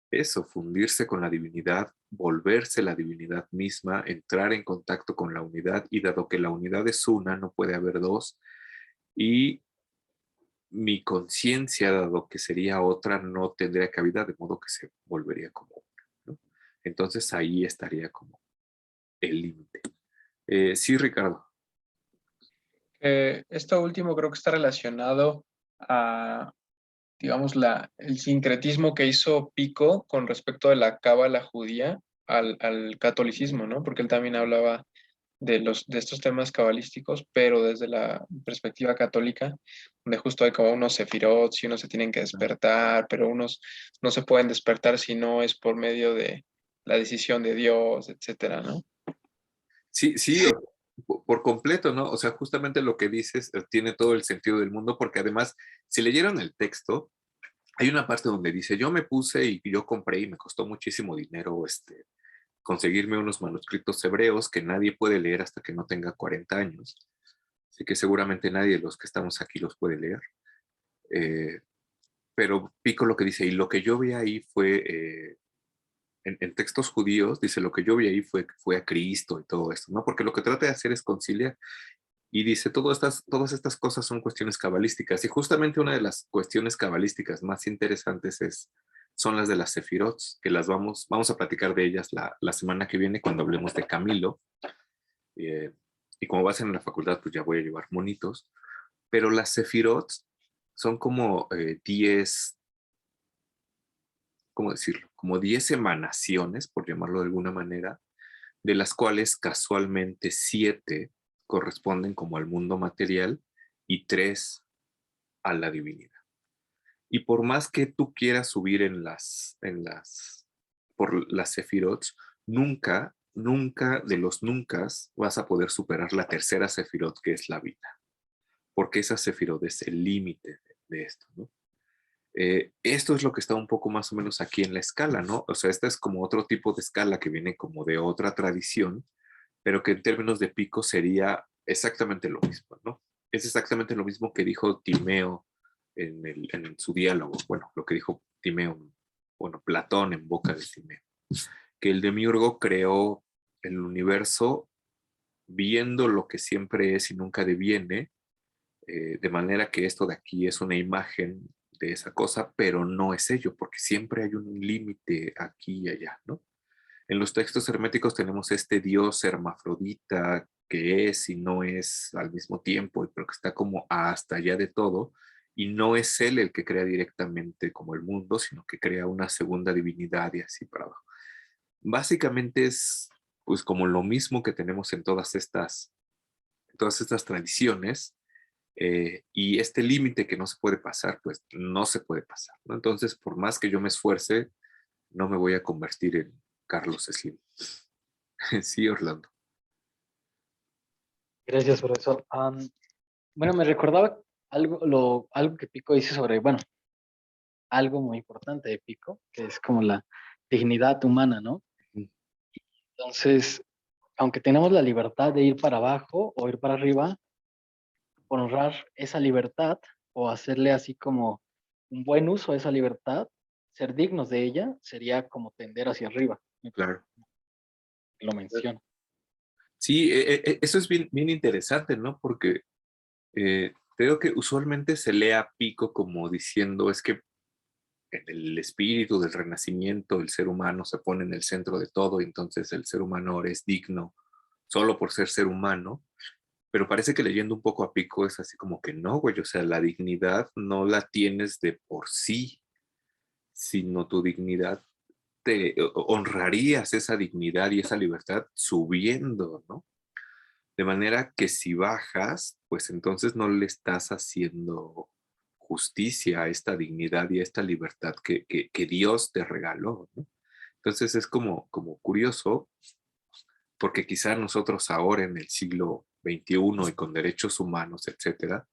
eso, fundirse con la divinidad, volverse la divinidad misma, entrar en contacto con la unidad, y dado que la unidad es una, no puede haber dos, y mi conciencia, dado que sería otra, no tendría cabida, de modo que se volvería como una, ¿no? Entonces ahí estaría como el límite. Sí, Ricardo. Esto último creo que está relacionado a, digamos, el sincretismo que hizo Pico con respecto de la cábala judía al catolicismo, ¿no? Porque él también hablaba de estos temas cabalísticos, pero desde la perspectiva católica, donde justo hay como unos sefirot, y unos se tienen que despertar, pero unos no se pueden despertar si no es por medio de la decisión de Dios, etcétera, ¿no? Sí, sí, por completo, ¿no? O sea, justamente lo que dices tiene todo el sentido del mundo, porque además, si leyeron el texto, hay una parte donde dice, yo me puse y yo compré y me costó muchísimo dinero conseguirme unos manuscritos hebreos que nadie puede leer hasta que no tenga 40 años. Así que seguramente nadie de los que estamos aquí los puede leer. Pero Pico lo que dice, y lo que yo vi ahí fue, en textos judíos, dice, lo que yo vi ahí fue a Cristo y todo esto, ¿no? Porque lo que trata de hacer es conciliar. Y dice, todas estas cosas son cuestiones cabalísticas. Y justamente una de las cuestiones cabalísticas más interesantes son las de las sefirot, que vamos a platicar de ellas la semana que viene cuando hablemos de Camilo. Y como vas en la facultad, pues ya voy a llevar monitos. Pero las sefirot son como 10, ¿cómo decirlo? Como 10 emanaciones, por llamarlo de alguna manera, de las cuales casualmente 7 corresponden como al mundo material y 3 a la divinidad. Y por más que tú quieras subir por las sefirot, nunca de los nunca vas a poder superar la tercera sefirot, que es la vida, porque esa sefirot es el límite de esto, ¿no? Esto es lo que está un poco más o menos aquí en la escala, ¿no? O sea, esta es como otro tipo de escala que viene como de otra tradición, pero que en términos de pico sería exactamente lo mismo, ¿no? Es exactamente lo mismo que dijo Timeo en su diálogo, bueno, lo que dijo Timeo, bueno, Platón en boca de Timeo, que el demiurgo creó el universo viendo lo que siempre es y nunca deviene, de manera que esto de aquí es una imagen de esa cosa, pero no es ello, porque siempre hay un límite aquí y allá, ¿no? En los textos herméticos tenemos este dios hermafrodita que es y no es al mismo tiempo, pero que está como hasta allá de todo, y no es él el que crea directamente como el mundo, sino que crea una segunda divinidad y así para abajo. Básicamente es pues como lo mismo que tenemos en todas estas tradiciones, y este límite que no se puede pasar, pues no se puede pasar, ¿no? Entonces, por más que yo me esfuerce, no me voy a convertir en Carlos Slim. Sí, Orlando. Gracias, profesor. Bueno, me recordaba algo que Pico dice sobre, bueno, algo muy importante de Pico, que es como la dignidad humana, ¿no? Entonces, aunque tenemos la libertad de ir para abajo o ir para arriba, honrar esa libertad o hacerle así como un buen uso de esa libertad, ser dignos de ella, sería como tender hacia arriba. Claro. Lo menciona. Sí, eso es bien, bien interesante, ¿no? Porque creo que usualmente se lee a Pico como diciendo es que en el espíritu del renacimiento el ser humano se pone en el centro de todo y entonces el ser humano ahora es digno solo por ser humano, pero parece que leyendo un poco a Pico es así como que no, güey, o sea, la dignidad no la tienes de por sí, sino tu dignidad honrarías esa dignidad y esa libertad subiendo, ¿no? De manera que si bajas, pues entonces no le estás haciendo justicia a esta dignidad y a esta libertad que Dios te regaló, ¿no? Entonces es como curioso, porque quizá nosotros ahora en el siglo XXI y con derechos humanos, etcétera,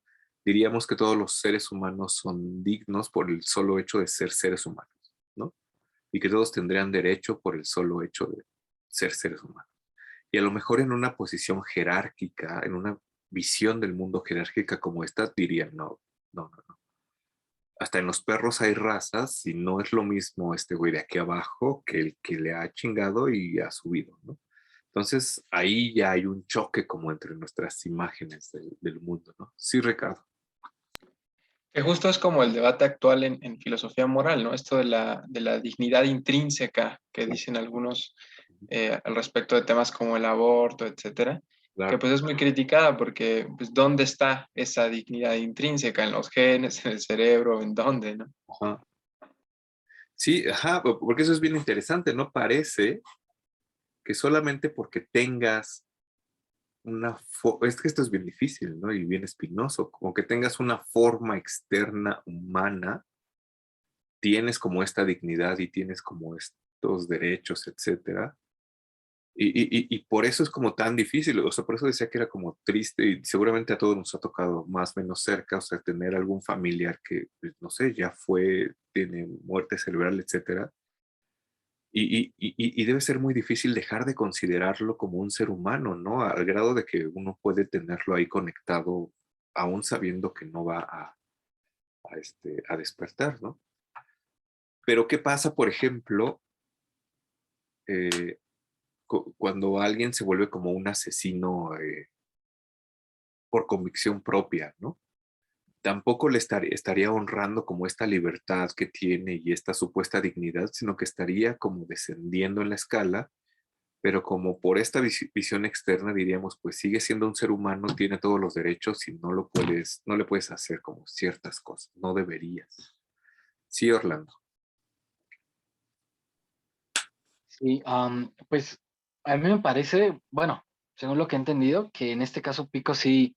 diríamos que todos los seres humanos son dignos por el solo hecho de ser seres humanos, ¿no? Y que todos tendrían derecho por el solo hecho de ser seres humanos. Y a lo mejor en una posición jerárquica, en una visión del mundo jerárquica como esta, dirían, no, no, no, no. Hasta en los perros hay razas y no es lo mismo este güey de aquí abajo que el que le ha chingado y ha subido, ¿no? Entonces ahí ya hay un choque como entre nuestras imágenes del mundo, ¿no? Sí, Ricardo. Que justo es como el debate actual en filosofía moral, ¿no? Esto de la dignidad intrínseca que dicen algunos al respecto de temas como el aborto, etcétera, que Claro. pues es muy criticada porque pues ¿dónde está esa dignidad intrínseca? ¿En los genes, en el cerebro, en dónde, no? Ajá. Sí, ajá, porque eso es bien interesante, ¿no? Parece que solamente porque tengas es que esto es bien difícil, ¿no? Y bien espinoso, como que tengas una forma externa humana, tienes como esta dignidad y tienes como estos derechos, etcétera. Y por eso es como tan difícil, o sea, por eso decía que era como triste y seguramente a todos nos ha tocado más o menos cerca, o sea, tener algún familiar que, pues, no sé, ya tiene muerte cerebral, etcétera. Y debe ser muy difícil dejar de considerarlo como un ser humano, ¿no? Al grado de que uno puede tenerlo ahí conectado, aún sabiendo que no va a despertar, ¿no? Pero ¿qué pasa, por ejemplo, eh, cuando alguien se vuelve como un asesino por convicción propia, ¿no? Tampoco le estaría honrando como esta libertad que tiene y esta supuesta dignidad, sino que estaría como descendiendo en la escala, pero como por esta visión externa diríamos, pues sigue siendo un ser humano, tiene todos los derechos y no le puedes hacer como ciertas cosas, no deberías. Sí, Orlando. Sí, pues a mí me parece, bueno, según lo que he entendido, que en este caso Pico sí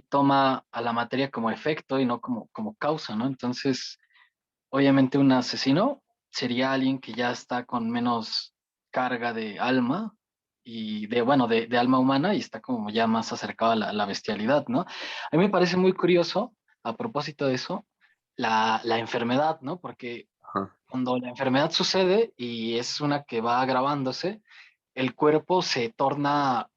toma a la materia como efecto y no como causa, ¿no? Entonces, obviamente un asesino sería alguien que ya está con menos carga de alma y bueno, de alma humana y está como ya más acercado a la bestialidad, ¿no? A mí me parece muy curioso, a propósito de eso, la enfermedad, ¿no? Porque Ajá. cuando la enfermedad sucede y es una que va agravándose, el cuerpo se torna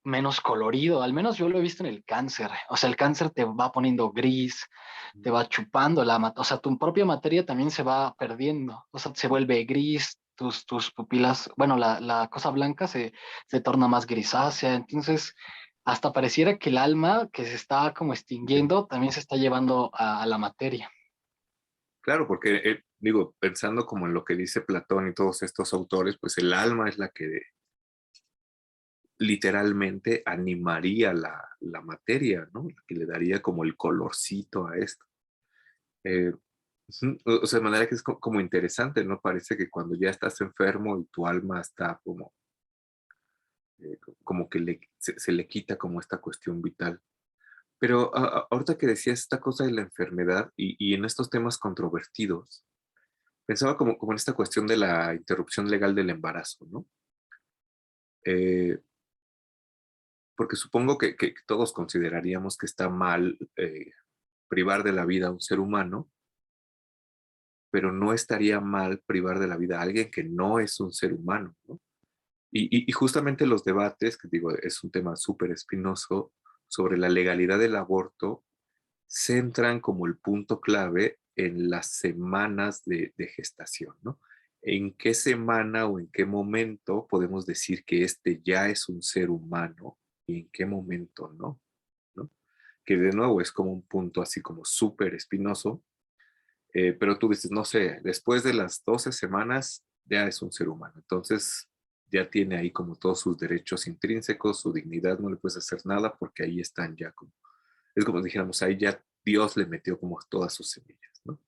menos colorido, al menos yo lo he visto en el cáncer. O sea, el cáncer te va poniendo gris, te va chupando o sea, tu propia materia también se va perdiendo, o sea, se vuelve gris, tus pupilas, bueno, la cosa blanca se torna más grisácea, entonces hasta pareciera que el alma que se está como extinguiendo también se está llevando a la materia. Claro, porque digo, pensando como en lo que dice Platón y todos estos autores, pues el alma es la que literalmente animaría la materia, ¿no? La que le daría como el colorcito a esto. Eh, o sea, de manera que es como interesante, ¿no? Parece que cuando ya estás enfermo y tu alma está como que se le quita como esta cuestión vital. Pero ahorita que decías esta cosa de la enfermedad y en estos temas controvertidos, pensaba como en esta cuestión de la interrupción legal del embarazo, ¿no? Eh, porque supongo que todos consideraríamos que está mal privar de la vida a un ser humano, pero no estaría mal privar de la vida a alguien que no es un ser humano, ¿no? Y justamente los debates, que digo, es un tema súper espinoso, sobre la legalidad del aborto, centran como el punto clave en las semanas de gestación, ¿no? ¿En qué semana o en qué momento podemos decir que este ya es un ser humano y en qué momento no? ¿No? Que de nuevo es como un punto así como súper espinoso, pero tú dices, no sé, después de las 12 semanas ya es un ser humano, entonces ya tiene ahí como todos sus derechos intrínsecos, su dignidad, no le puedes hacer nada porque ahí están ya como, es como dijéramos, ahí ya Dios le metió como todas sus semillas, ¿no?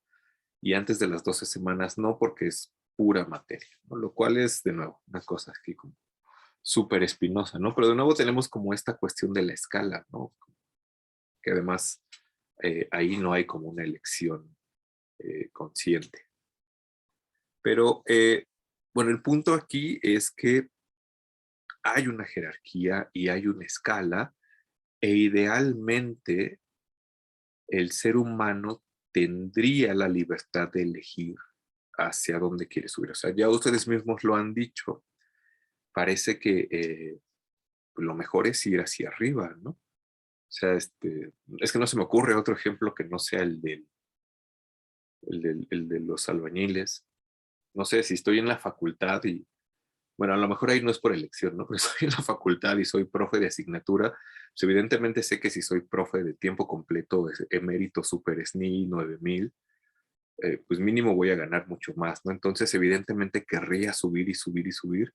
Y antes de las 12 semanas no, porque es pura materia, ¿no? Lo cual es, de nuevo, una cosa aquí como súper espinosa, ¿no? Pero de nuevo tenemos como esta cuestión de la escala, ¿no? Que además ahí no hay como una elección consciente. Pero, bueno, el punto aquí es que hay una jerarquía y hay una escala e idealmente el ser humano tendría la libertad de elegir hacia dónde quiere subir. O sea, ya ustedes mismos lo han dicho, parece que lo mejor es ir hacia arriba, ¿no? O sea, es que no se me ocurre otro ejemplo que no sea el de los albañiles. No sé, si estoy en la facultad y, bueno, a lo mejor ahí no es por elección, ¿no? Pero estoy en la facultad y soy profe de asignatura, pues evidentemente sé que si soy profe de tiempo completo, emérito super SNI 9000, pues mínimo voy a ganar mucho más, ¿no? Entonces, evidentemente querría subir y subir y subir,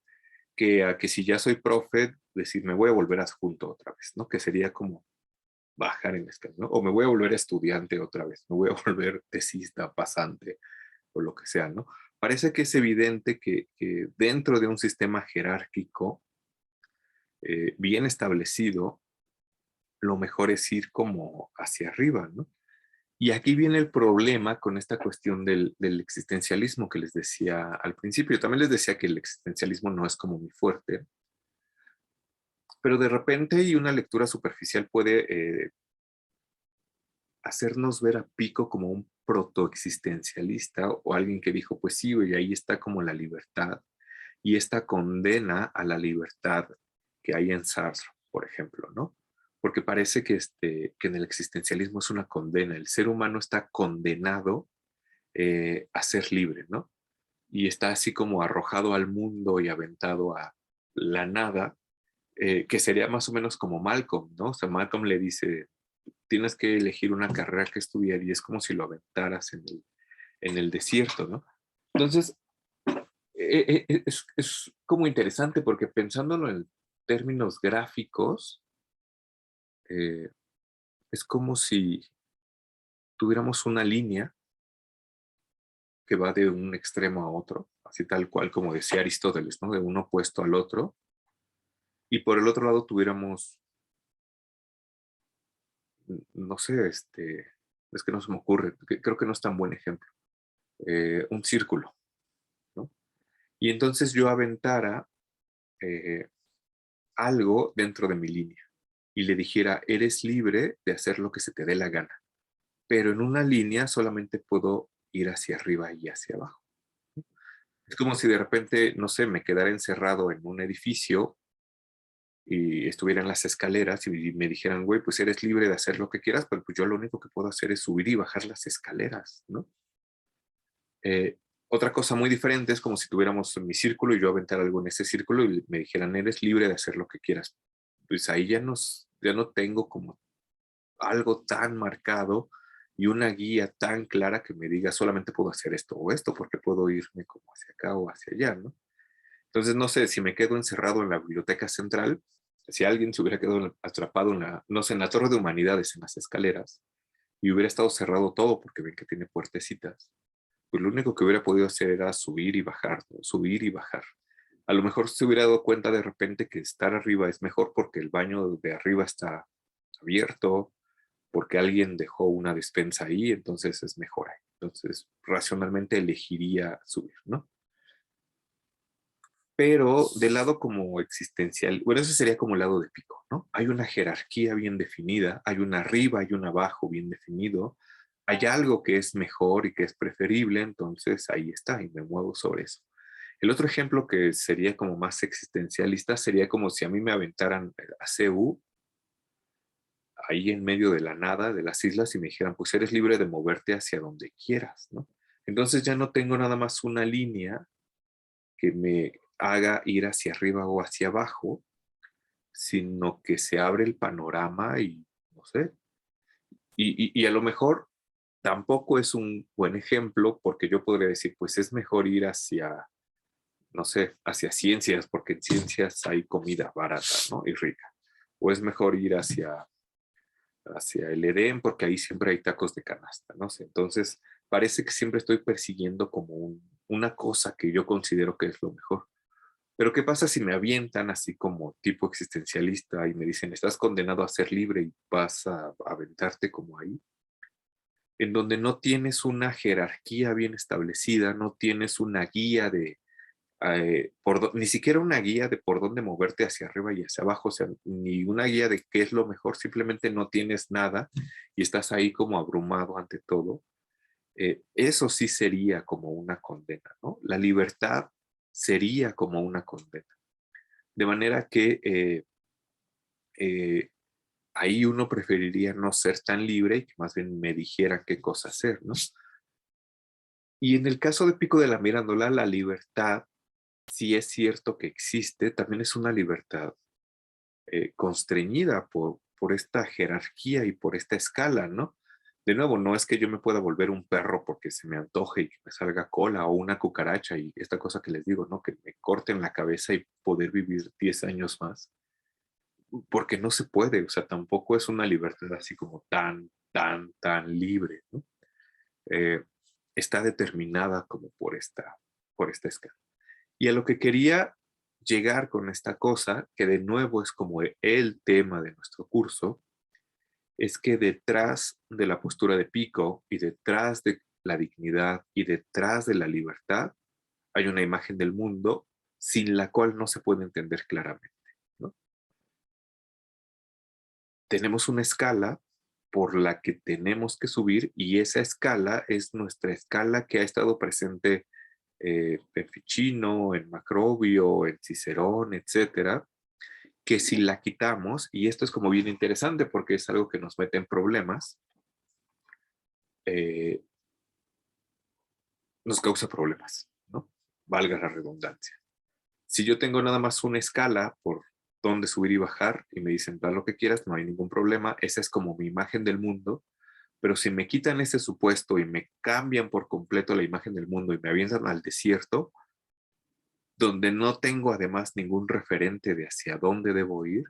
que a que si ya soy profe, decir, me voy a volver adjunto otra vez, ¿no? Que sería como bajar en la escala, ¿no? O me voy a volver estudiante otra vez, me voy a volver tesista, pasante, o lo que sea, ¿no? Parece que es evidente que dentro de un sistema jerárquico bien establecido, lo mejor es ir como hacia arriba, ¿no? Y aquí viene el problema con esta cuestión del existencialismo que les decía al principio. Yo también les decía que el existencialismo no es como muy fuerte, pero de repente y una lectura superficial puede hacernos ver a Pico como un protoexistencialista o alguien que dijo, pues sí, y ahí está como la libertad. y esta condena a la libertad que hay en Sartre, por ejemplo, ¿no? Porque parece que en el existencialismo es una condena. El ser humano está condenado a ser libre, ¿no? Y está así como arrojado al mundo y aventado a la nada, que sería más o menos como Malcolm, ¿no? O sea, Malcolm le dice, tienes que elegir una carrera que estudiar y es como si lo aventaras en el desierto, ¿no? Entonces, es como interesante porque pensándolo en términos gráficos, eh, es como si tuviéramos una línea que va de un extremo a otro, así tal cual como decía Aristóteles, ¿no? De un opuesto al otro, y por el otro lado tuviéramos, no sé, es que no se me ocurre, creo que no es tan buen ejemplo, un círculo, ¿no? Y entonces yo aventara eh, algo dentro de mi línea y le dijera, eres libre de hacer lo que se te dé la gana, pero en una línea solamente puedo ir hacia arriba y hacia abajo. Es como si de repente, no sé, me quedara encerrado en un edificio y estuviera en las escaleras y me dijeran, güey, pues eres libre de hacer lo que quieras, pero pues yo lo único que puedo hacer es subir y bajar las escaleras, ¿no? Eh, Otra cosa muy diferente es como si tuviéramos mi círculo y yo aventar algo en ese círculo y me dijeran, eres libre de hacer lo que quieras. Pues ahí ya no tengo como algo tan marcado y una guía tan clara que me diga solamente puedo hacer esto o esto, porque puedo irme como hacia acá o hacia allá, ¿no? Entonces, no sé, si me quedo encerrado en la biblioteca central, si alguien se hubiera quedado atrapado en la, no sé, en la Torre de Humanidades, en las escaleras, y hubiera estado cerrado todo porque ven que tiene puertecitas, pues lo único que hubiera podido hacer era subir y bajar, ¿no? Subir y bajar. A lo mejor se hubiera dado cuenta de repente que estar arriba es mejor porque el baño de arriba está abierto, porque alguien dejó una despensa ahí, entonces es mejor ahí. Entonces, racionalmente elegiría subir, ¿no? Pero del lado como existencial, bueno, ese sería como el lado de Pico, ¿no? Hay una jerarquía bien definida, hay un arriba, hay un abajo bien definido, hay algo que es mejor y que es preferible, entonces ahí está y me muevo sobre eso. El otro ejemplo que sería como más existencialista sería como si a mí me aventaran a CEU ahí en medio de la nada, de las islas, y me dijeran, pues eres libre de moverte hacia donde quieras, ¿no? Entonces ya no tengo nada más una línea que me haga ir hacia arriba o hacia abajo, sino que se abre el panorama y no sé. Y a lo mejor tampoco es un buen ejemplo porque yo podría decir, pues es mejor ir hacia, no sé, hacia ciencias, porque en ciencias hay comida barata, ¿no? Y rica. O es mejor ir hacia el Edén porque ahí siempre hay tacos de canasta, no sé. Entonces, parece que siempre estoy persiguiendo como una cosa que yo considero que es lo mejor. Pero ¿qué pasa si me avientan así como tipo existencialista y me dicen, estás condenado a ser libre y vas a aventarte como ahí? En donde no tienes una jerarquía bien establecida, no tienes una guía de, ni siquiera una guía de por dónde moverte hacia arriba y hacia abajo, o sea, ni una guía de qué es lo mejor, simplemente no tienes nada y estás ahí como abrumado ante todo. Eso sí sería como una condena, ¿no? La libertad sería como una condena. De manera que eh, ahí uno preferiría no ser tan libre y que más bien me dijeran qué cosa hacer, ¿no? Y en el caso de Pico de la Mirandola, la libertad, si es cierto que existe, también es una libertad constreñida por esta jerarquía y por esta escala, ¿no? De nuevo, no es que yo me pueda volver un perro porque se me antoje y que me salga cola o una cucaracha y esta cosa que les digo, ¿no? Que me corten la cabeza y poder vivir 10 años más, porque no se puede, o sea, tampoco es una libertad así como tan libre, ¿no? Eh, Está determinada como por esta escala. Y a lo que quería llegar con esta cosa, que de nuevo es como el tema de nuestro curso, es que detrás de la postura de Pico y detrás de la dignidad y detrás de la libertad hay una imagen del mundo sin la cual no se puede entender claramente, ¿no? Tenemos una escala por la que tenemos que subir y esa escala es nuestra escala que ha estado presente en Ficino, en Macrobio, en Cicerón, etcétera, que si la quitamos, y esto es como bien interesante porque es algo que nos mete en problemas, nos causa problemas, ¿no? Valga la redundancia. Si yo tengo nada más una escala por dónde subir y bajar y me dicen, da lo que quieras, no hay ningún problema, esa es como mi imagen del mundo, pero si me quitan ese supuesto y me cambian por completo la imagen del mundo y me avientan al desierto, donde no tengo además ningún referente de hacia dónde debo ir,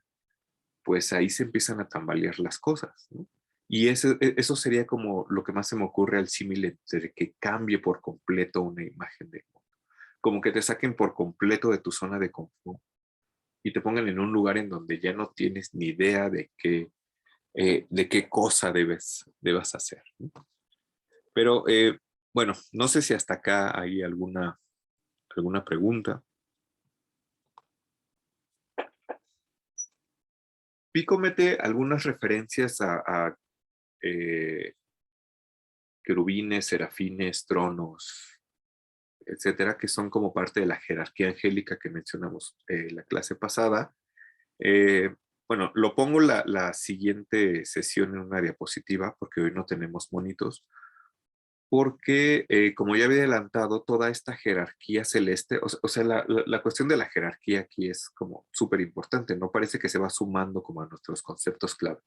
pues ahí se empiezan a tambalear las cosas, ¿no? Y eso sería como lo que más se me ocurre al símil de que cambie por completo una imagen del mundo. Como que te saquen por completo de tu zona de confort y te pongan en un lugar en donde ya no tienes ni idea de qué cosa debas hacer, ¿no? Pero bueno, no sé si hasta acá hay alguna pregunta. Pico mete algunas referencias a querubines, serafines, tronos, etcétera, que son como parte de la jerarquía angélica que mencionamos la clase pasada. Bueno, lo pongo la siguiente sesión en una diapositiva porque hoy no tenemos monitos, porque como ya había adelantado, toda esta jerarquía celeste, o sea, la cuestión de la jerarquía aquí es como súper importante, ¿no? Parece que se va sumando como a nuestros conceptos clave.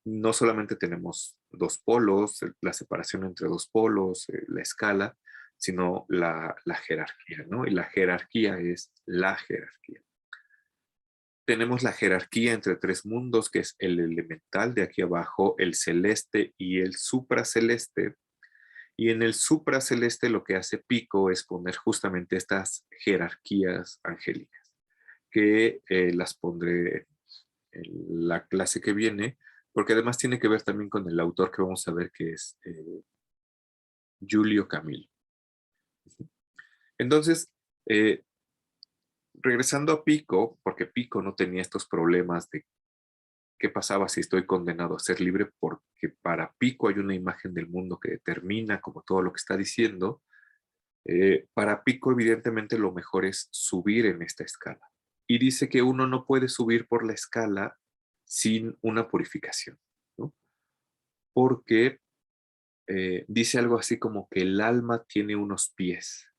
No solamente tenemos dos polos, la separación entre dos polos, la escala, sino la jerarquía, ¿no? Y la jerarquía es la jerarquía. Tenemos la jerarquía entre tres mundos, que es el elemental de aquí abajo, el celeste y el supraceleste. Y en el supraceleste lo que hace Pico es poner justamente estas jerarquías angélicas, que las pondré en la clase que viene, porque además tiene que ver también con el autor que vamos a ver, que es Giulio Camillo. Entonces, regresando a Pico, porque Pico no tenía estos problemas de qué pasaba si estoy condenado a ser libre, porque para Pico hay una imagen del mundo que determina como todo lo que está diciendo. Para Pico, evidentemente, lo mejor es subir en esta escala. Y dice que uno no puede subir por la escala sin una purificación, ¿no? Porque dice algo así como que el alma tiene unos pies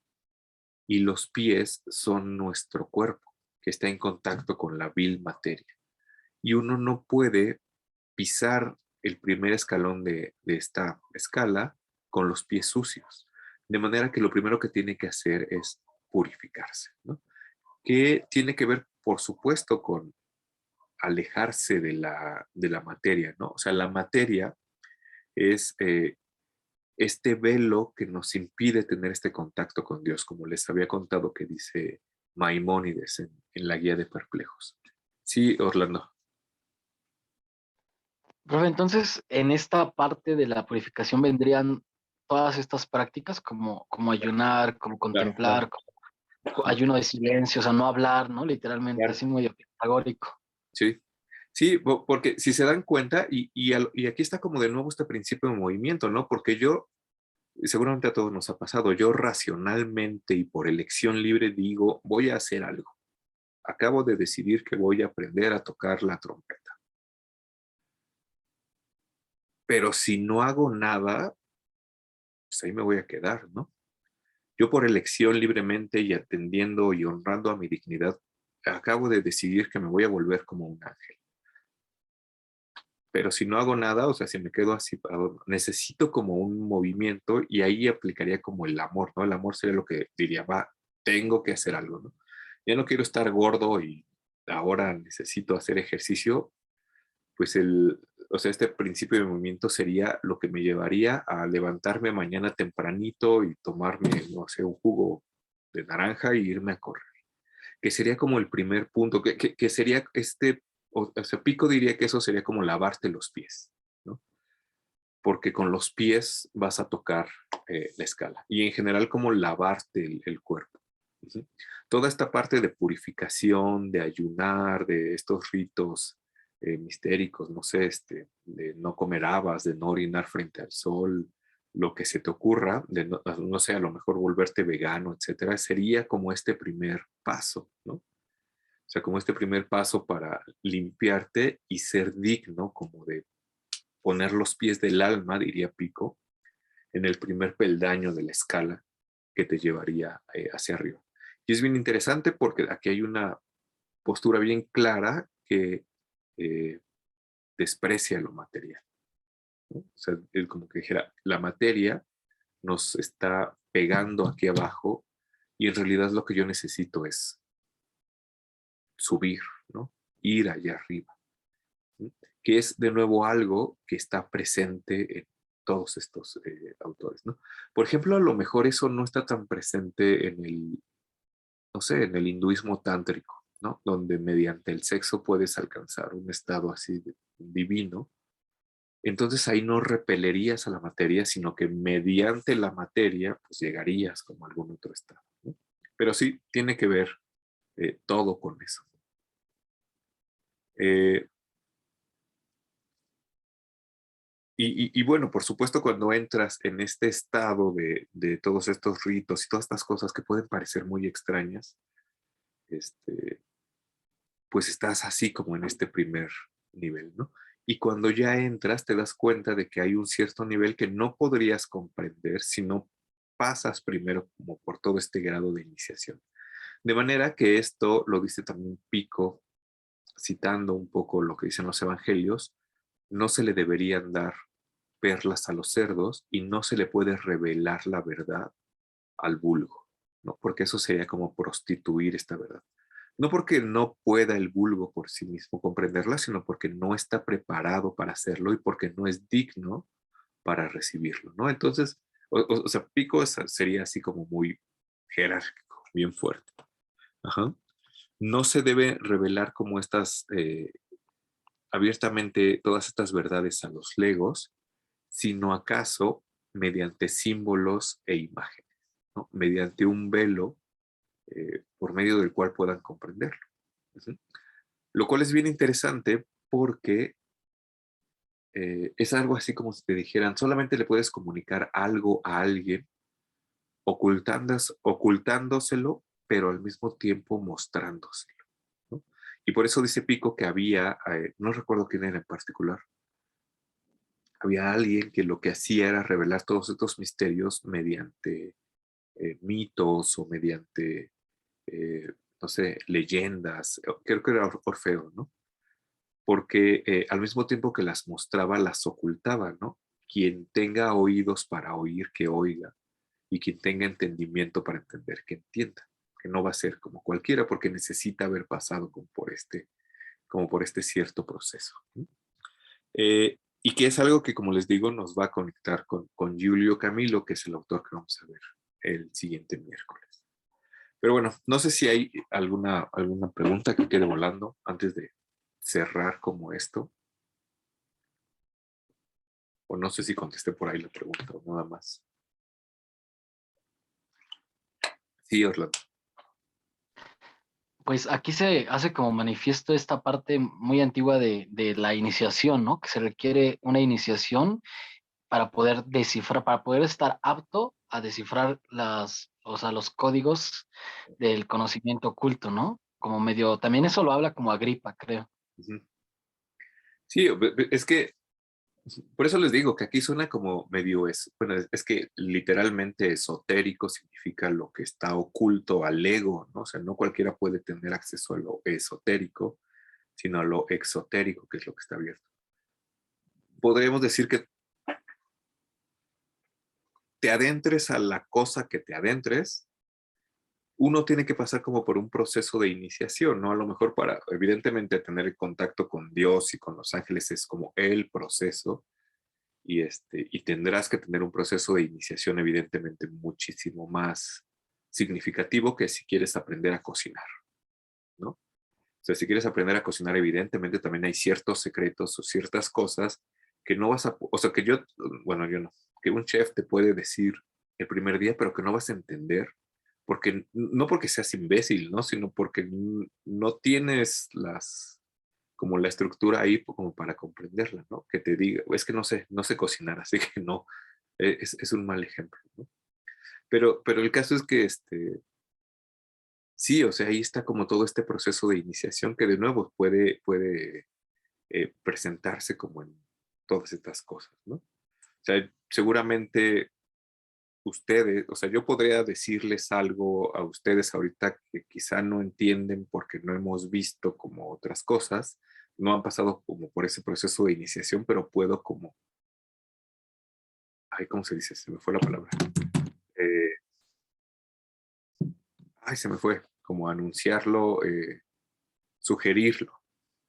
y los pies son nuestro cuerpo, que está en contacto con la vil materia. Y uno no puede pisar el primer escalón de esta escala con los pies sucios. De manera que lo primero que tiene que hacer es purificarse, ¿no? Que tiene que ver, por supuesto, con alejarse de la materia, ¿no? O sea, la materia es este velo que nos impide tener este contacto con Dios, como les había contado que dice Maimónides en la Guía de Perplejos. Sí, Orlando. Profe, entonces, en esta parte de la purificación vendrían todas estas prácticas como ayunar, como Claro, contemplar, como ayuno de silencio, o sea, no hablar, ¿no? Literalmente, claro. así muy pitagórico. Sí, sí, porque si se dan cuenta, y aquí está como de nuevo este principio de movimiento, ¿no? Porque yo, seguramente a todos nos ha pasado, yo racionalmente y por elección libre digo, voy a hacer algo. Acabo de decidir que voy a aprender a tocar la trompeta. Pero si no hago nada, pues ahí me voy a quedar, ¿no? Yo por elección libremente y atendiendo y honrando a mi dignidad, acabo de decidir que me voy a volver como un ángel. Pero si no hago nada, o sea, si me quedo así, necesito como un movimiento y ahí aplicaría como el amor, ¿no? El amor sería lo que diría, va, tengo que hacer algo, ¿no? Ya no quiero estar gordo y ahora necesito hacer ejercicio, pues o sea, este principio de movimiento sería lo que me llevaría a levantarme mañana tempranito y tomarme, no sé, un jugo de naranja y irme a correr, que sería como el primer punto, que sería o sea, Pico diría que eso sería como lavarte los pies, ¿no? Porque con los pies vas a tocar la escala y en general como lavarte el cuerpo. ¿Sí? Toda esta parte de purificación, de ayunar, de estos ritos mistéricos, no sé, de no comer habas, de no orinar frente al sol, lo que se te ocurra, de no sé, a lo mejor volverte vegano, etcétera, sería como este primer paso, ¿no? O sea, como este primer paso para limpiarte y ser digno, como de poner los pies del alma, diría Pico, en el primer peldaño de la escala que te llevaría hacia arriba. Y es bien interesante porque aquí hay una postura bien clara que desprecia lo material, ¿no? O sea, él como que dijera, la materia nos está pegando aquí abajo y en realidad lo que yo necesito es subir, ¿no? Ir allá arriba, ¿sí? Que es de nuevo algo que está presente en todos estos autores, ¿no? Por ejemplo, a lo mejor eso no está tan presente en el, no sé, en el hinduismo tántrico, ¿no? Donde mediante el sexo puedes alcanzar un estado así divino. Entonces ahí no repelerías a la materia, sino que mediante la materia, pues llegarías como a algún otro estado, ¿no? Pero sí, tiene que ver todo con eso. Eh, y bueno, por supuesto, cuando entras en este estado de todos estos ritos y todas estas cosas que pueden parecer muy extrañas, pues estás así como en este primer nivel, ¿no? Y cuando ya entras, te das cuenta de que hay un cierto nivel que no podrías comprender si no pasas primero como por todo este grado de iniciación. De manera que esto lo dice también Pico, citando un poco lo que dicen los evangelios, no se le deberían dar perlas a los cerdos y no se le puede revelar la verdad al vulgo, ¿no? Porque eso sería como prostituir esta verdad. No porque no pueda el vulgo por sí mismo comprenderla, sino porque no está preparado para hacerlo y porque no es digno para recibirlo, ¿no? Entonces, o sea, Pico sería así como muy jerárquico, bien fuerte. Ajá. No se debe revelar como estas, abiertamente todas estas verdades a los legos, sino acaso mediante símbolos e imágenes, ¿no? Mediante un velo por medio del cual puedan comprenderlo. ¿Sí? Lo cual es bien interesante porque es algo así como si te dijeran, solamente le puedes comunicar algo a alguien ocultándoselo, pero al mismo tiempo mostrándoselo, ¿no? Y por eso dice Pico que había, no recuerdo quién era en particular, había alguien que lo que hacía era revelar todos estos misterios mediante mitos o mediante, no sé, leyendas. Creo que era Orfeo, ¿no? Porque al mismo tiempo que las mostraba, las ocultaba, ¿no? Quien tenga oídos para oír, que oiga, y quien tenga entendimiento para entender, que entienda, que no va a ser como cualquiera, porque necesita haber pasado como por este cierto proceso, ¿no? Y que es algo que, como les digo, nos va a conectar con Giulio Camilo, que es el autor que vamos a ver el siguiente miércoles. Pero bueno, no sé si hay alguna pregunta que quede volando antes de cerrar como esto. O no sé si contesté por ahí la pregunta o nada más. Sí, Orlando. Pues aquí se hace como manifiesto esta parte muy antigua de la iniciación, ¿no? Que se requiere una iniciación para poder descifrar, para poder estar apto a descifrar o sea, los códigos del conocimiento oculto, ¿no? Como medio, también eso lo habla como Agripa, creo. Sí, es que por eso les digo que aquí suena como medio bueno, es que literalmente esotérico significa lo que está oculto al ego, ¿no? O sea, no cualquiera puede tener acceso a lo esotérico, sino a lo exotérico, que es lo que está abierto. Podríamos decir que te adentres a la cosa que te adentres, uno tiene que pasar como por un proceso de iniciación, ¿no? A lo mejor para, evidentemente, tener el contacto con Dios y con los ángeles es como el proceso, y tendrás que tener un proceso de iniciación, evidentemente, muchísimo más significativo que si quieres aprender a cocinar, ¿no? O sea, si quieres aprender a cocinar, evidentemente también hay ciertos secretos o ciertas cosas que no vas a, o sea, que yo, bueno, yo no, que un chef te puede decir el primer día, pero que no vas a entender, porque no porque seas imbécil, ¿no? Sino porque no tienes como la estructura ahí como para comprenderla, ¿no? Que te diga, es que no sé cocinar, así que no Es un mal ejemplo, ¿no? Pero el caso es que sí, o sea, ahí está como todo este proceso de iniciación que de nuevo puede presentarse como en todas estas cosas, ¿no? O sea, seguramente ustedes, o sea, yo podría decirles algo a ustedes ahorita que quizá no entienden porque no hemos visto como otras cosas, no han pasado como por ese proceso de iniciación, pero puedo como, ay, ¿cómo se dice? Se me fue la palabra. Eh, se me fue, como anunciarlo, sugerirlo,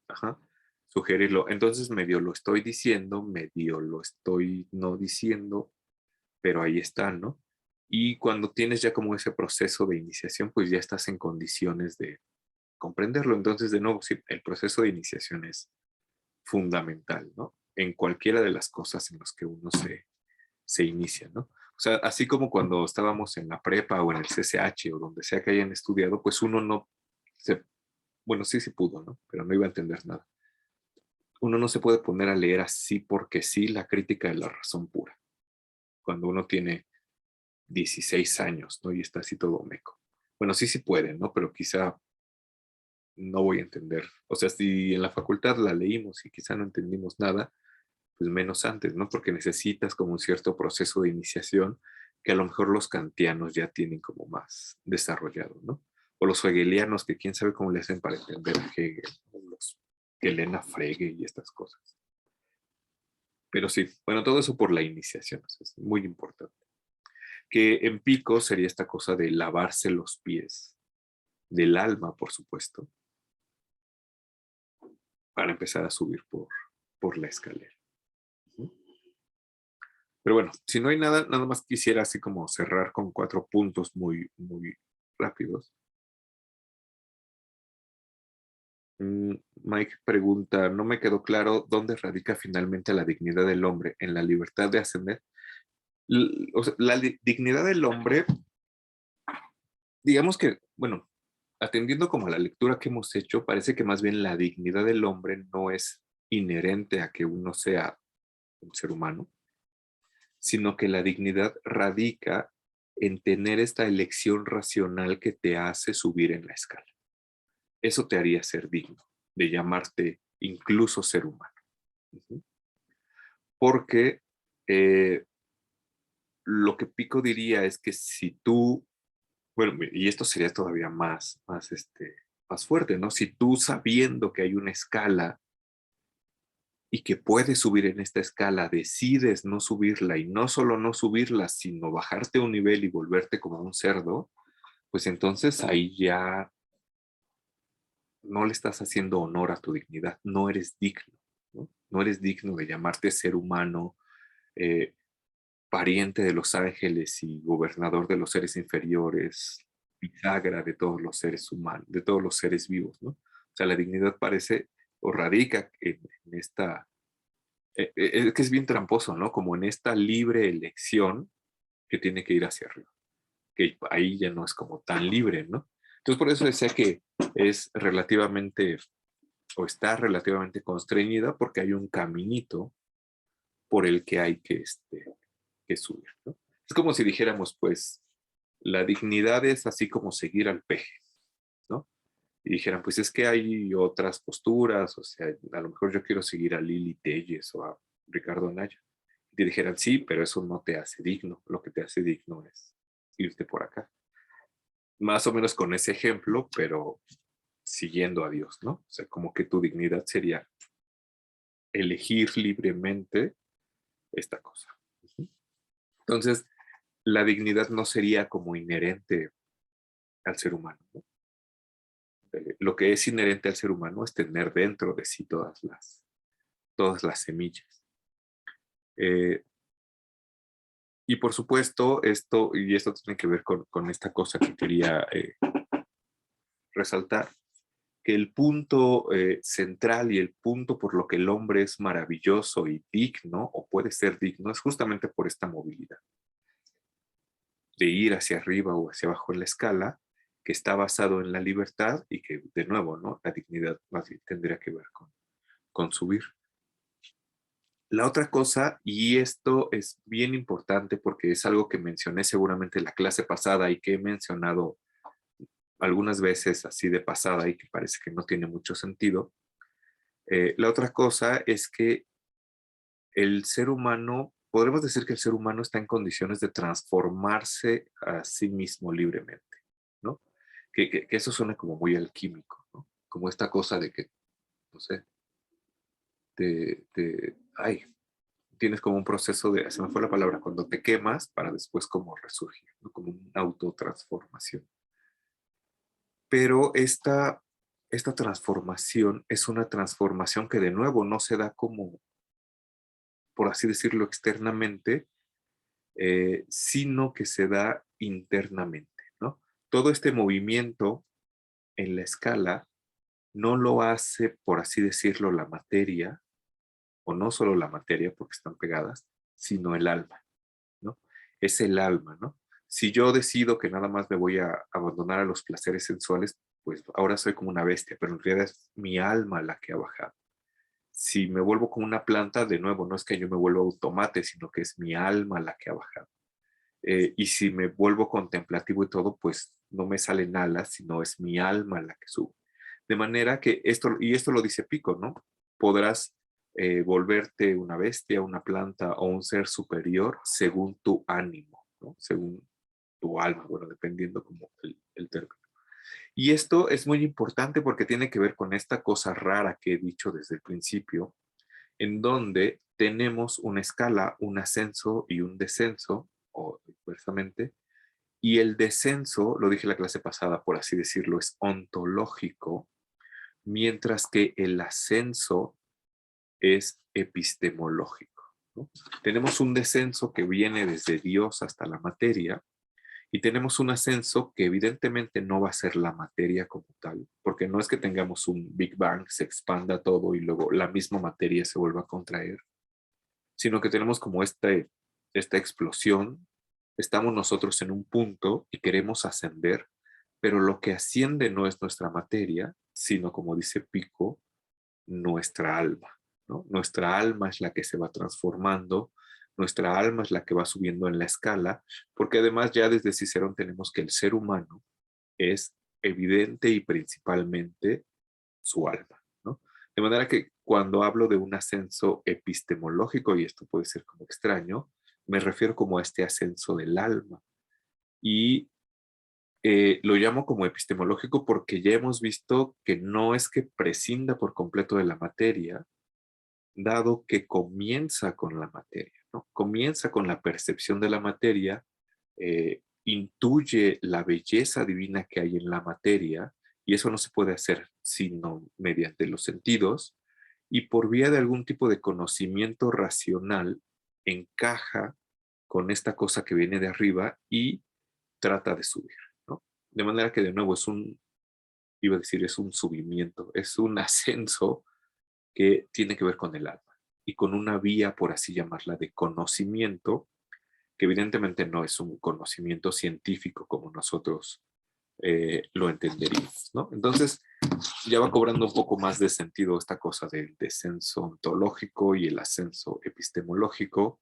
ajá, sugerirlo. Entonces medio lo estoy diciendo, medio lo estoy no diciendo, pero ahí está, ¿no? Y cuando tienes ya como ese proceso de iniciación, pues ya estás en condiciones de comprenderlo. Entonces, de nuevo, sí, el proceso de iniciación es fundamental, ¿no? En cualquiera de las cosas en las que uno se inicia, ¿no? O sea, así como cuando estábamos en la prepa o en el CCH o donde sea que hayan estudiado, pues uno no se, bueno, sí pudo, ¿no? Pero no iba a entender nada. Uno no se puede poner a leer así porque sí la crítica de la razón pura. Cuando uno tiene 16 años, ¿no? Y está así todo meco. Bueno, sí puede, ¿no? Pero quizá no voy a entender. O sea, si en la facultad la leímos y quizá no entendimos nada, pues menos antes, ¿no? Porque necesitas como un cierto proceso de iniciación que a lo mejor los kantianos ya tienen como más desarrollado, ¿no? O los hegelianos que quién sabe cómo le hacen para entender a Hegel, ¿no? Los que Elena Frege y estas cosas. Pero sí, bueno, todo eso por la iniciación, o sea, es muy importante. Que en Pico sería esta cosa de lavarse los pies, del alma, por supuesto, para empezar a subir por la escalera. Pero bueno, si no hay nada, nada más quisiera así como cerrar con 4 puntos muy, muy rápidos. Mike pregunta, no me quedó claro dónde radica finalmente la dignidad del hombre, en la libertad de ascender. O sea, la dignidad del hombre, digamos que, bueno, atendiendo como a la lectura que hemos hecho, parece que más bien la dignidad del hombre no es inherente a que uno sea un ser humano, sino que la dignidad radica en tener esta elección racional que te hace subir en la escala. Eso te haría ser digno de llamarte incluso ser humano. Porque lo que Pico diría es que si tú, bueno, y esto sería todavía más fuerte, ¿no? Si tú sabiendo que hay una escala y que puedes subir en esta escala, decides no subirla y no solo no subirla, sino bajarte un nivel y volverte como un cerdo, pues entonces ahí ya no le estás haciendo honor a tu dignidad, no eres digno, ¿no? No eres digno de llamarte ser humano, eh, pariente de los ángeles y gobernador de los seres inferiores, bisagra de todos los seres humanos, de todos los seres vivos, ¿no? O sea, la dignidad parece o radica en esta, es que es bien tramposo, ¿no? Como en esta libre elección que tiene que ir hacia arriba, que ahí ya no es como tan libre, ¿no? Entonces por eso decía que es relativamente o está relativamente constreñida porque hay un caminito por el que hay que subir, ¿no? Es como si dijéramos, pues, la dignidad es así como seguir al peje, ¿no? Y dijeran, pues es que hay otras posturas, o sea, a lo mejor yo quiero seguir a Lili Telles o a Ricardo Anaya. Y dijeran, sí, pero eso no te hace digno, lo que te hace digno es irte por acá. Más o menos con ese ejemplo, pero siguiendo a Dios, ¿no? O sea, como que tu dignidad sería elegir libremente esta cosa. Entonces, la dignidad no sería como inherente al ser humano, ¿no? Lo que es inherente al ser humano es tener dentro de sí todas las semillas. Y por supuesto, esto tiene que ver con esta cosa que quería resaltar, que el punto central y el punto por lo que el hombre es maravilloso y digno, o puede ser digno, es justamente por esta movilidad de ir hacia arriba o hacia abajo en la escala, que está basado en la libertad y que, de nuevo, ¿no? La dignidad más bien tendría que ver con subir. La otra cosa, y esto es bien importante porque es algo que mencioné seguramente en la clase pasada y que he mencionado algunas veces así de pasada y que parece que no tiene mucho sentido. La otra cosa es que el ser humano, podremos decir que el ser humano está en condiciones de transformarse a sí mismo libremente, ¿no? Que eso suena como muy alquímico, ¿no? Como esta cosa de que, no sé, ay, tienes como un proceso de, se me fue la palabra, cuando te quemas para después como resurgir, ¿no? Como una autotransformación. Pero esta transformación es una transformación que de nuevo no se da como, por así decirlo, externamente, sino que se da internamente, ¿no? Todo este movimiento en la escala no lo hace, por así decirlo, la materia, o no solo la materia porque están pegadas, sino el alma, ¿no? Es el alma, ¿no? Si yo decido que nada más me voy a abandonar a los placeres sensuales, pues ahora soy como una bestia, pero en realidad es mi alma la que ha bajado. Si me vuelvo como una planta, de nuevo, no es que yo me vuelva automate, sino que es mi alma la que ha bajado. Y si me vuelvo contemplativo y todo, pues no me salen alas, sino es mi alma la que sube. De manera que esto, y esto lo dice Pico, ¿no? Podrás volverte una bestia, una planta o un ser superior según tu ánimo, ¿no? Según tu alma, bueno, dependiendo como el término. Y esto es muy importante porque tiene que ver con esta cosa rara que he dicho desde el principio, en donde tenemos una escala, un ascenso y un descenso, o inversamente, y el descenso, lo dije la clase pasada, por así decirlo, es ontológico, mientras que el ascenso es epistemológico, ¿no? Tenemos un descenso que viene desde Dios hasta la materia, y tenemos un ascenso que evidentemente no va a ser la materia como tal, porque no es que tengamos un Big Bang, se expanda todo y luego la misma materia se vuelva a contraer, sino que tenemos como esta explosión, estamos nosotros en un punto y queremos ascender, pero lo que asciende no es nuestra materia, sino como dice Pico, nuestra alma, ¿no? Nuestra alma es la que se va transformando, nuestra alma es la que va subiendo en la escala, porque además ya desde Cicerón tenemos que el ser humano es evidente y principalmente su alma, ¿no? De manera que cuando hablo de un ascenso epistemológico, y esto puede ser como extraño, me refiero como a este ascenso del alma. Y lo llamo como epistemológico porque ya hemos visto que no es que prescinda por completo de la materia, dado que comienza con la materia, ¿no? Comienza con la percepción de la materia, intuye la belleza divina que hay en la materia, y eso no se puede hacer sino mediante los sentidos, y por vía de algún tipo de conocimiento racional, encaja con esta cosa que viene de arriba y trata de subir, ¿no? De manera que de nuevo iba a decir, es un subimiento, es un ascenso que tiene que ver con el alma y con una vía, por así llamarla, de conocimiento, que evidentemente no es un conocimiento científico como nosotros lo entenderíamos, ¿no? Entonces, ya va cobrando un poco más de sentido esta cosa del descenso ontológico y el ascenso epistemológico,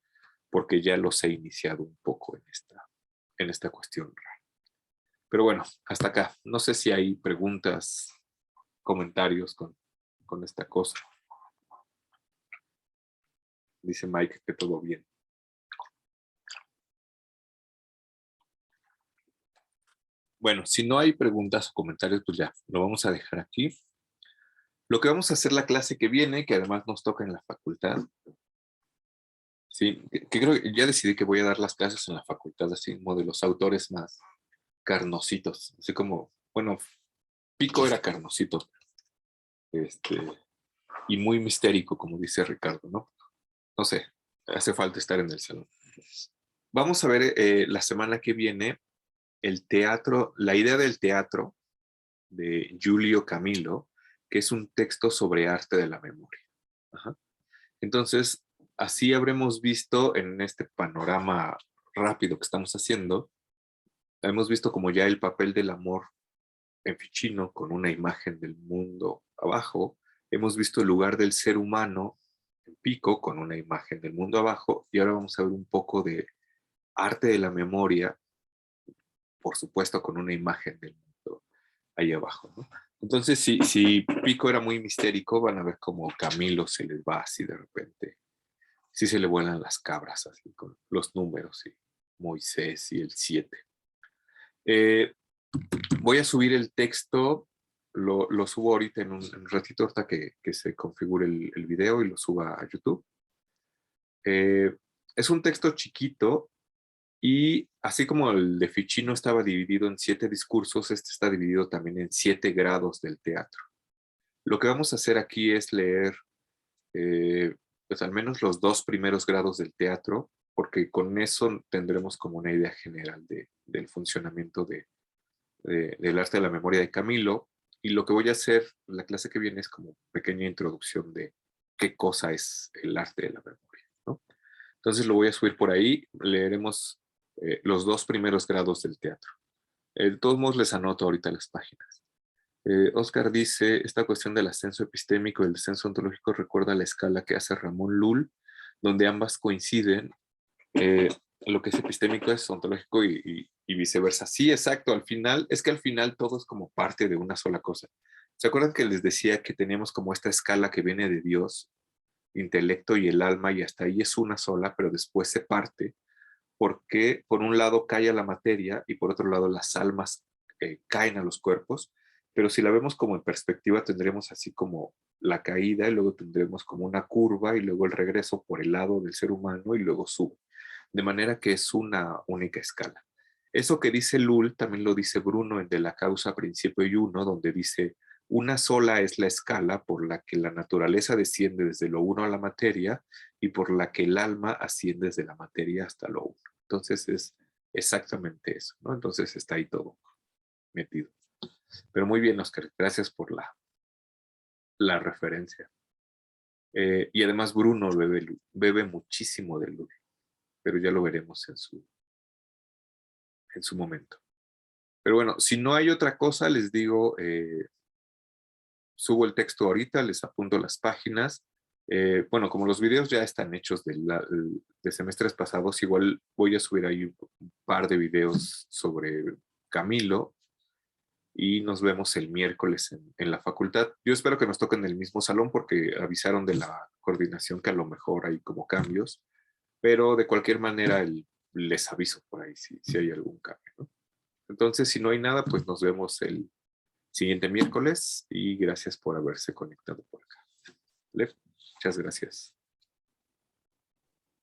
porque ya los he iniciado un poco en esta cuestión rara. Pero bueno, hasta acá. No sé si hay preguntas, comentarios con esta cosa. Dice Mike que todo bien. Bueno, si no hay preguntas o comentarios, pues ya, lo vamos a dejar aquí. Lo que vamos a hacer la clase que viene, que además nos toca en la facultad, sí, que creo que ya decidí que voy a dar las clases en la facultad, así como de los autores más carnositos, así como, bueno, Pico era carnosito, y muy mistérico, como dice Ricardo, ¿no? No sé, hace falta estar en el salón. Vamos a ver la semana que viene el teatro, la idea del teatro de Giulio Camillo, que es un texto sobre arte de la memoria. Ajá. Entonces, así habremos visto en este panorama rápido que estamos haciendo, hemos visto como ya el papel del amor en Ficino con una imagen del mundo abajo, hemos visto el lugar del ser humano Pico con una imagen del mundo abajo, y ahora vamos a ver un poco de arte de la memoria, por supuesto con una imagen del mundo ahí abajo, ¿no? Entonces, si Pico era muy mistérico, van a ver como Camilo se les va así de repente. Sí se le vuelan las cabras así con los números y Moisés y el 7. Voy a subir el texto, lo subo ahorita en un ratito, hasta que se configure el video y lo suba a YouTube. Es un texto chiquito y así como el de Ficino estaba dividido en 7 discursos, este está dividido también en 7 grados del teatro. Lo que vamos a hacer aquí es leer pues al menos los 2 primeros grados del teatro, porque con eso tendremos como una idea general del funcionamiento del arte de la memoria de Camilo. Y lo que voy a hacer la clase que viene es como pequeña introducción de qué cosa es el arte de la memoria, ¿no? Entonces lo voy a subir por ahí, leeremos los 2 primeros grados del teatro. De todos modos les anoto ahorita las páginas. Oscar dice, esta cuestión del ascenso epistémico y el descenso ontológico recuerda la escala que hace Ramón Lull, donde ambas coinciden. Lo que es epistémico es ontológico y viceversa. Sí, exacto, al final todo es como parte de una sola cosa. ¿Se acuerdan que les decía que teníamos como esta escala que viene de Dios, intelecto y el alma, y hasta ahí es una sola, pero después se parte, porque por un lado cae a la materia y por otro lado las almas caen a los cuerpos, pero si la vemos como en perspectiva tendremos así como la caída y luego tendremos como una curva y luego el regreso por el lado del ser humano y luego sube. De manera que es una única escala. Eso que dice Lull también lo dice Bruno en De la causa, principio y uno, donde dice, una sola es la escala por la que la naturaleza desciende desde lo uno a la materia y por la que el alma asciende desde la materia hasta lo uno. Entonces es exactamente eso, ¿no? Entonces está ahí todo metido. Pero muy bien, Oscar, gracias por la referencia. Y además Bruno bebe muchísimo de Lull, pero ya lo veremos en su momento. Pero bueno, si no hay otra cosa, les digo, subo el texto ahorita, les apunto las páginas. Bueno, como los videos ya están hechos de semestres pasados, igual voy a subir ahí un par de videos sobre Camilo y nos vemos el miércoles en la facultad. Yo espero que nos toquen en el mismo salón porque avisaron de la coordinación que a lo mejor hay como cambios, pero de cualquier manera les aviso por ahí si hay algún cambio, ¿no? Entonces, si no hay nada, pues nos vemos el siguiente miércoles y gracias por haberse conectado por acá. ¿Vale? Muchas gracias.